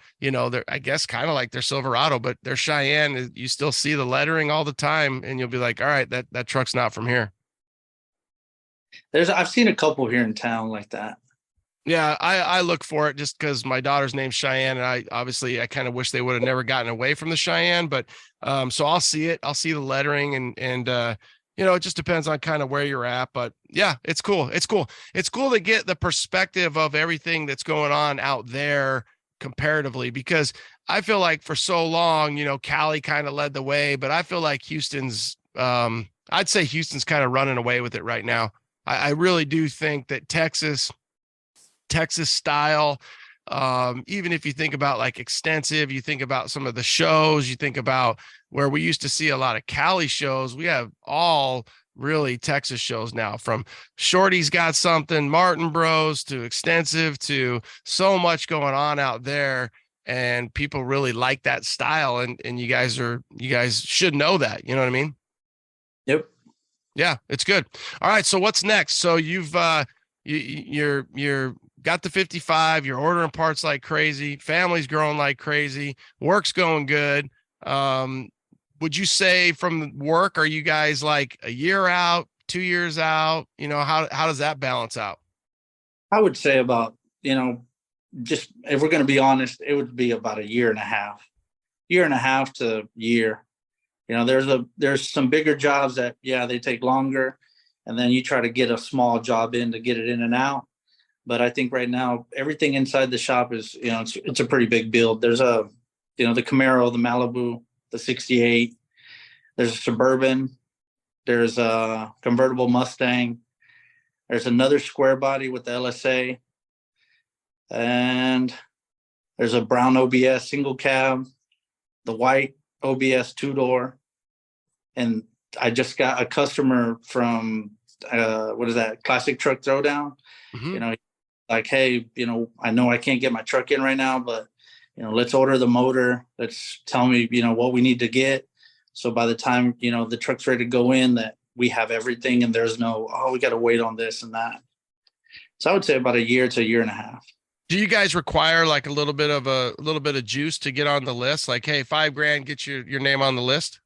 I guess kind of like their Silverado, but their Cheyenne, you still see the lettering all the time, and you'll be like, all right, that truck's not from here. I've seen a couple here in town like that. Yeah, I look for it just because my daughter's name's Cheyenne, and I kind of wish they would have never gotten away from the Cheyenne, but so I'll see it. I'll see the lettering and it just depends on kind of where you're at, but yeah, it's cool. It's cool to get the perspective of everything that's going on out there comparatively, because I feel like for so long, Cali kind of led the way, but I feel like Houston's I'd say Houston's kind of running away with it right now. I really do think that Texas style, even if you think about like extensive, you think about some of the shows, you think about where we used to see a lot of Cali shows, we have all really Texas shows now, from Shorty's Got Something, Martin Bros, to Extensive, to so much going on out there. And people really like that style. And you guys should know that, you know what I mean? Yep. Yeah, it's good. All right. So what's next? So you've, you're got the 55, you're ordering parts like crazy, family's growing like crazy, work's going good. Would you say from work, are you guys like a year out, 2 years out? You know, how does that balance out? I would say about, just if we're going to be honest, it would be about a year and a half to year. There's some bigger jobs that, they take longer, and then you try to get a small job in to get it in and out. But I think right now, everything inside the shop is, it's a pretty big build. There's the Camaro, the Malibu, the 68, there's a Suburban, there's a convertible Mustang, there's another square body with the LSA, and there's a brown OBS single cab, the white OBS 2-door. And I just got a customer from Classic Truck Throwdown. Mm-hmm. Like, hey, I know I can't get my truck in right now, but let's order the motor. Let's tell me, what we need to get. So by the time, the truck's ready to go in, that we have everything, and there's no, we got to wait on this and that. So I would say about a year to a year and a half. Do you guys require like a little bit of juice to get on the list? Like, hey, $5,000, get your name on the list?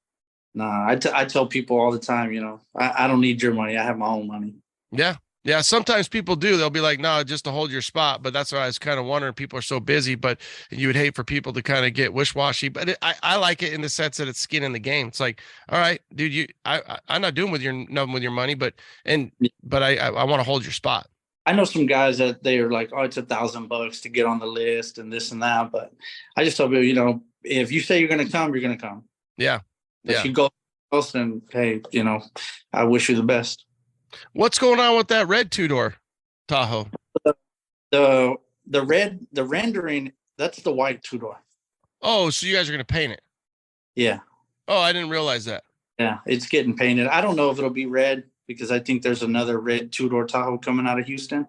Nah, I tell people all the time, I don't need your money. I have my own money. Yeah. Yeah. Sometimes people do. They'll be like, no, just to hold your spot. But that's why I was kind of wondering. People are so busy, but you would hate for people to kind of get wish-washy. But I like it in the sense that it's skin in the game. It's like, all right, dude, I'm not doing nothing with your money, but I want to hold your spot. I know some guys that they are like, it's $1,000 to get on the list and this and that. But I just tell people, if you say you're going to come, you're going to come. Yeah. If you go else, then hey, I wish you the best. What's going on with that red 2-door Tahoe? The rendering, that's the white 2-door. Oh, so you guys are going to paint it? Yeah. Oh, I didn't realize that. Yeah, it's getting painted. I don't know if it'll be red, because I think there's another red 2-door Tahoe coming out of Houston.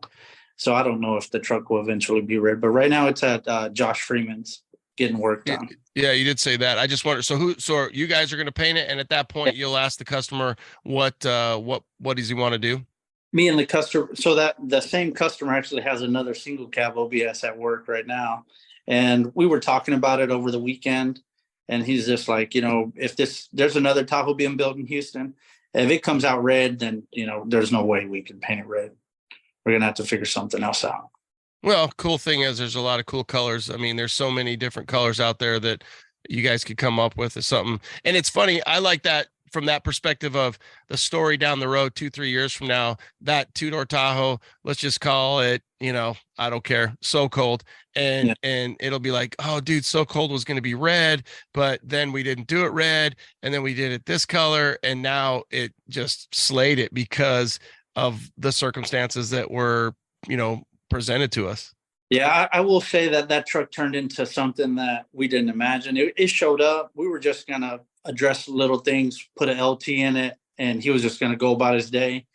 So I don't know if the truck will eventually be red. But right now it's at Josh Freeman's getting worked on. Yeah, you did say that. I just wondered. So you guys are going to paint it, and at that point, you'll ask the customer what does he want to do? Me and the customer. So that the same customer actually has another single cab OBS at work right now, and we were talking about it over the weekend. And he's just like, if there's another Tahoe being built in Houston, if it comes out red, then there's no way we can paint it red. We're gonna have to figure something else out. Well, cool thing is there's a lot of cool colors. I mean, there's so many different colors out there that you guys could come up with something. And it's funny. I like that from that perspective of the story down the road, 2-3 years from now, that 2-door Tahoe, let's just call it, I don't care, So Cold. And it'll be like, oh, dude, So Cold was going to be red, but then we didn't do it red. And then we did it this color. And now it just slayed it because of the circumstances that were, presented to us. Yeah, I will say that truck turned into something that we didn't imagine. It showed up. We were just going to address little things, put an LT in it, and he was just going to go about his day.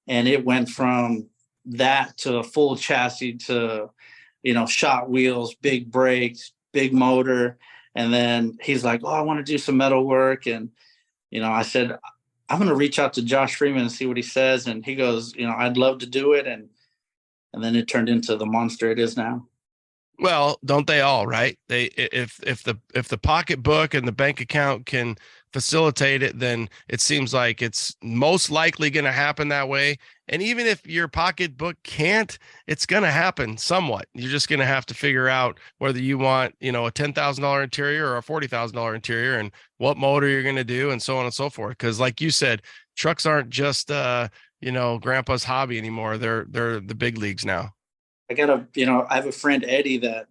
And it went from that to a full chassis to, shot wheels, big brakes, big motor. And then he's like, I want to do some metal work. And, I said, I'm going to reach out to Josh Freeman and see what he says. And he goes, I'd love to do it. And then it turned into the monster it is now. Well, don't they all, right? If the pocketbook and the bank account can facilitate it, then it seems like it's most likely going to happen that way. And even if your pocketbook can't, it's going to happen somewhat. You're just going to have to figure out whether you want, a $10,000 interior or a $40,000 interior, and what motor you're going to do, and so on and so forth. Because like you said, trucks aren't just grandpa's hobby anymore. They're the big leagues now. I have a friend, Eddie, that,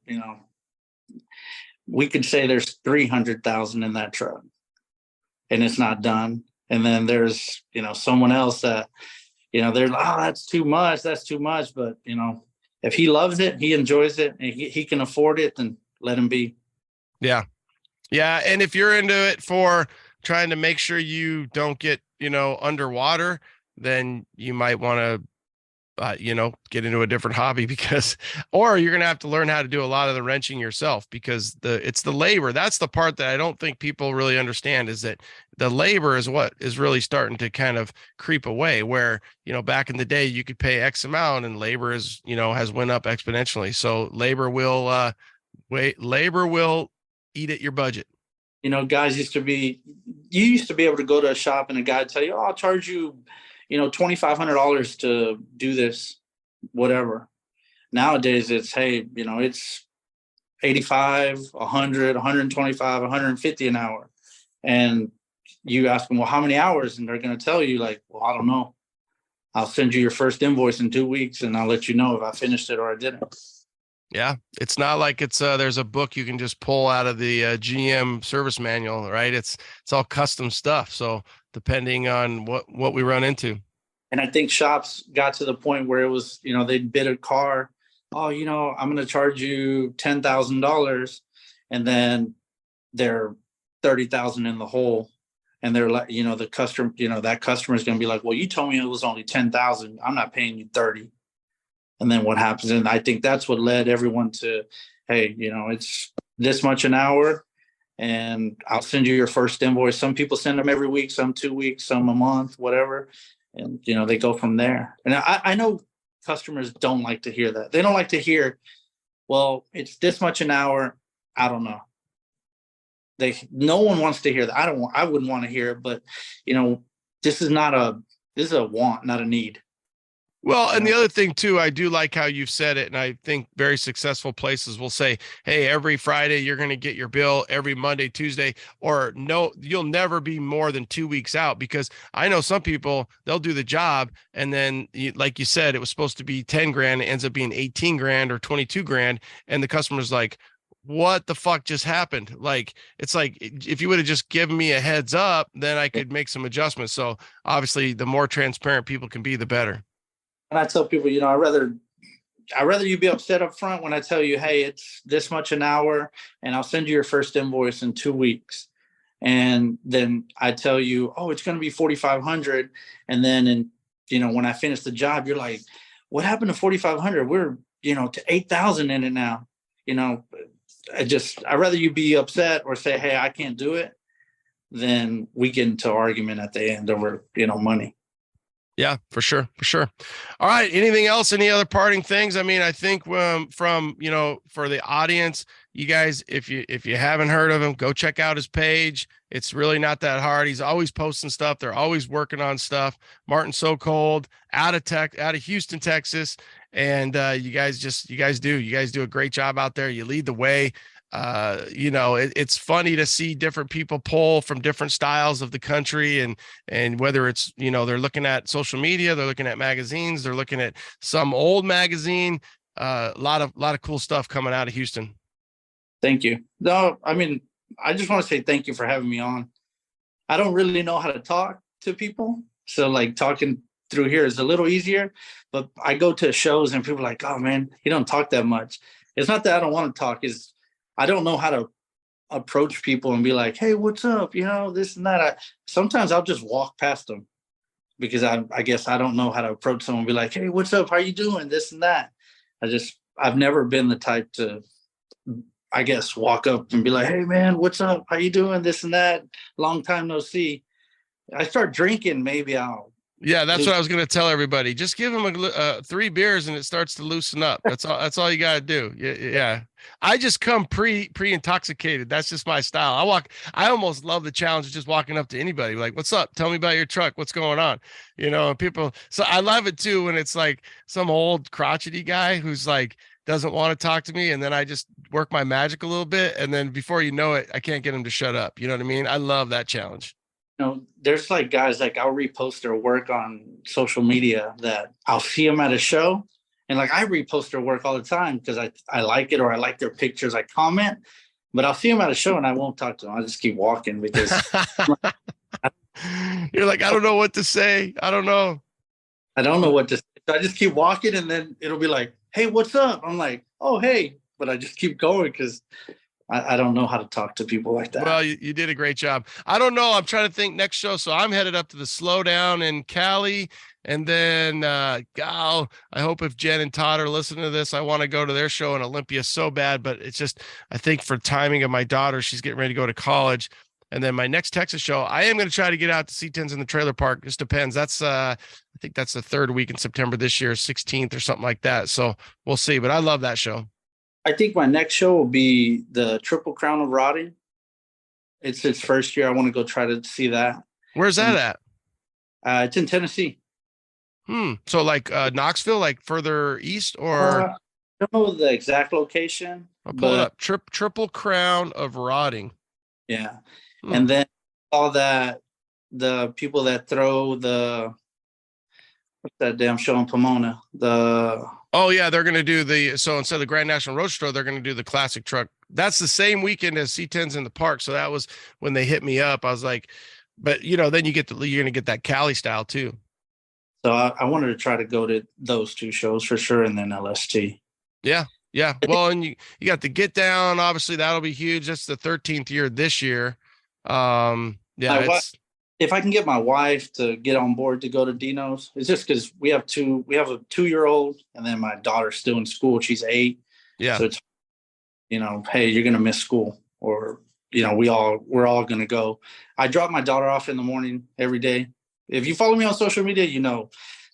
we could say there's 300,000 in that truck and it's not done. And then there's, someone else that, they're like, that's too much. But, if he loves it, he enjoys it, and he can afford it, then let him be. Yeah. Yeah. And if you're into it for trying to make sure you don't get, underwater, then you might want to get into a different hobby or you're going to have to learn how to do a lot of the wrenching yourself, because it's the labor. That's the part that I don't think people really understand, is that the labor is what is really starting to kind of creep away, where, back in the day you could pay X amount and labor is, has went up exponentially. So labor will eat at your budget. Guys you used to be able to go to a shop and a guy would tell you, oh, I'll charge you, $2,500 to do this, whatever. Nowadays it's, hey, it's 85, 100, 125, 150 an hour. And you ask them, well, how many hours? And they're going to tell you, like, well, I don't know. I'll send you your first invoice in 2 weeks and I'll let you know if I finished it or I didn't. Yeah. It's not like there's a book you can just pull out of the GM service manual, right? It's all custom stuff. So depending on what we run into. And I think shops got to the point where it was, they'd bid a car. Oh, I'm going to charge you $10,000. And then they're 30,000 in the hole. And they're like, the customer, that customer is going to be like, well, you told me it was only 10,000. I'm not paying you 30. And then what happens? And I think that's what led everyone to, hey, it's this much an hour and I'll send you your first invoice. Some people send them every week, some 2 weeks, some a month, whatever. And, they go from there. And I know customers don't like to hear that. They don't like to hear, well, it's this much an hour. I don't know. No one wants to hear that. I wouldn't want to hear it, but this is a want, not a need. Well, and the other thing too, I do like how you've said it, and I think very successful places will say, hey, every Friday you're going to get your bill, every Monday, Tuesday, or no, you'll never be more than 2 weeks out, because I know some people, they'll do the job and then like you said, it was supposed to be 10 grand, it ends up being 18 grand or 22 grand. And the customer's like, what the fuck just happened? Like, it's like, if you would have just given me a heads up, then I could make some adjustments. So obviously the more transparent people can be, the better. And I tell people, I'd rather you be upset up front when I tell you, hey, it's this much an hour and I'll send you your first invoice in 2 weeks. And then I tell you, oh, it's going to be 4,500. And then, when I finish the job, you're like, what happened to 4,500? We're, to 8,000 in it now. I'd rather you be upset or say, hey, I can't do it, than we get into argument at the end over, money. Yeah, for sure. For sure. All right. Anything else? Any other parting things? I mean, I think from, for the audience, you guys, if you haven't heard of him, go check out his page. It's really not that hard. He's always posting stuff. They're always working on stuff. Martin So Cold out of Houston, Texas. And you guys do a great job out there. You lead the way. It's funny to see different people pull from different styles of the country, and whether it's, they're looking at social media, they're looking at magazines, they're looking at some old magazine, a lot of cool stuff coming out of Houston. Thank you. No, I mean, I just want to say thank you for having me on. I don't really know how to talk to people. So like talking through here is a little easier, but I go to shows and people are like, oh man, you don't talk that much. It's not that I don't want to talk, is I don't know how to approach people and be like, hey, what's up? This and that. Sometimes I'll just walk past them because I guess I don't know how to approach someone and be like, hey, what's up? How you doing? This and that. I've never been the type to, I guess, walk up and be like, hey man, what's up? How you doing? This and that. Long time no see. I start drinking, maybe I'll. Yeah, that's what I was going to tell everybody. Just give them 3 beers and it starts to loosen up. That's all. That's all you got to do. Yeah. I just come pre-intoxicated. That's just my style. I almost love the challenge of just walking up to anybody. Like, what's up? Tell me about your truck. What's going on? And people. So I love it too when it's like some old crotchety guy who's like, doesn't want to talk to me. And then I just work my magic a little bit. And then before you know it, I can't get him to shut up. You know what I mean? I love that challenge. There's like guys, like I'll repost their work on social media that I'll see them at a show. And like I repost their work all the time because I like it or I like their pictures. I comment, but I'll see them at a show and I won't talk to them. I'll just keep walking because you're like, I don't know what to say. I don't know what to say. So I just keep walking and then it'll be like, hey, what's up? I'm like, oh, hey. But I just keep going because I don't know how to talk to people like that. Well, you did a great job. I don't know. I'm trying to think next show. So I'm headed up to the Slowdown in Cali. And then, I hope if Jen and Todd are listening to this, I want to go to their show in Olympia so bad. But it's just, I think for timing of my daughter, she's getting ready to go to college. And then my next Texas show, I am going to try to get out to C10s in the trailer park. Just depends. That's, I think that's the third week in September this year, 16th or something like that. So we'll see. But I love that show. I think my next show will be the Triple Crown of Rotting. It's its first year. I want to go try to see that. Where's that at? It's in Tennessee. So like Knoxville, like further east, or I don't know the exact location. I'll pull it up. Triple Crown of Rotting. Yeah. And then all that, the people that throw what's that damn show in Pomona? Oh yeah, they're gonna do so instead of the Grand National Roadster, they're gonna do the classic truck. That's the same weekend as C10s in the park. So that was when they hit me up. I was like, but then you're gonna get that Cali style too. So I wanted to try to go to those two shows for sure, and then LST. Yeah. Well, and you got the Get Down. Obviously, that'll be huge. That's the 13th year this year. If I can get my wife to get on board to go to Dino's, it's just because we have a 2-year-old, and then my daughter's still in school. She's 8. Yeah. So it's, hey, you're gonna miss school, or we're all gonna go. I drop my daughter off in the morning every day. If you follow me on social media,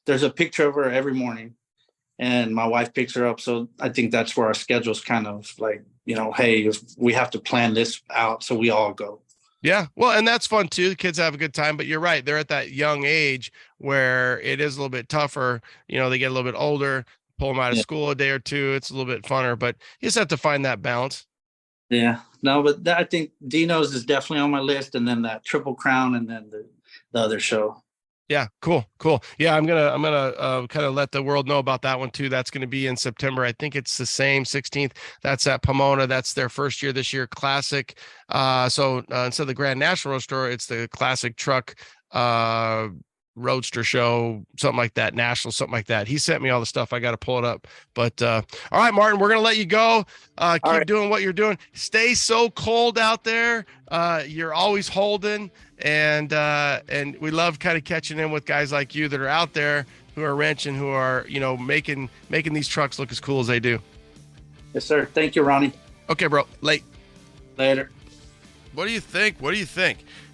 there's a picture of her every morning, and my wife picks her up. So I think that's where our schedule's kind of like, hey, we have to plan this out so we all go. Yeah. Well, and that's fun too. The kids have a good time, but you're right. They're at that young age where it is a little bit tougher. They get a little bit older, pull them out of school a day or two. It's a little bit funner, but you just have to find that balance. Yeah. No, but I think Dino's is definitely on my list, and then that Triple Crown, and then the other show. Yeah. Cool. Yeah. I'm going to kind of let the world know about that one too. That's going to be in September. I think it's the same 16th. That's at Pomona. That's their first year this year. Classic. So instead of the Grand National Roadster, it's the classic truck, roadster show, something like that, national, something like that. He sent me all the stuff. I got to pull it up. But all right, Martin, we're gonna let you go. Keep doing what you're doing. Stay so cold out there. You're always holding, and we love kind of catching in with guys like you that are out there who are wrenching, who are making these trucks look as cool as they do. Yes, sir. Thank you, Ronnie. Okay, bro. Later. What do you think?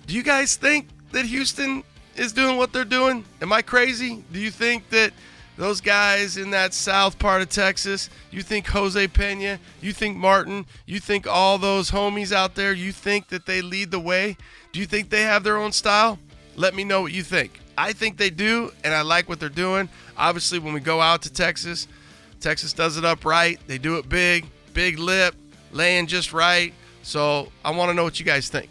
Do you guys think that Houston is doing what they're doing? Am I crazy? Do you think that those guys in that south part of Texas, you think Jose Pena, you think Martin, you think all those homies out there, you think that they lead the way? Do you think they have their own style? Let me know what you think. I think they do, and I like what they're doing. Obviously, when we go out to Texas does it up right. They do it big lip, laying just right. So I want to know what you guys think.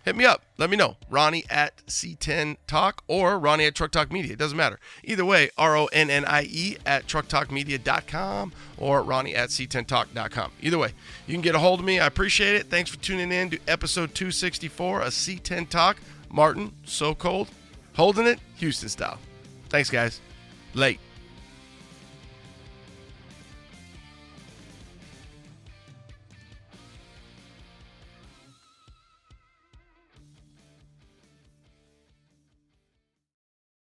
Hit me up. Let me know. Ronnie at C10 Talk or Ronnie at Truck Talk Media. It doesn't matter. Either way, RONNIE at trucktalkmedia.com or Ronnie at C10Talk.com. Either way, you can get a hold of me. I appreciate it. Thanks for tuning in to episode 264 of C10 Talk. Martin, so cold. Holding it, Houston style. Thanks, guys. Late.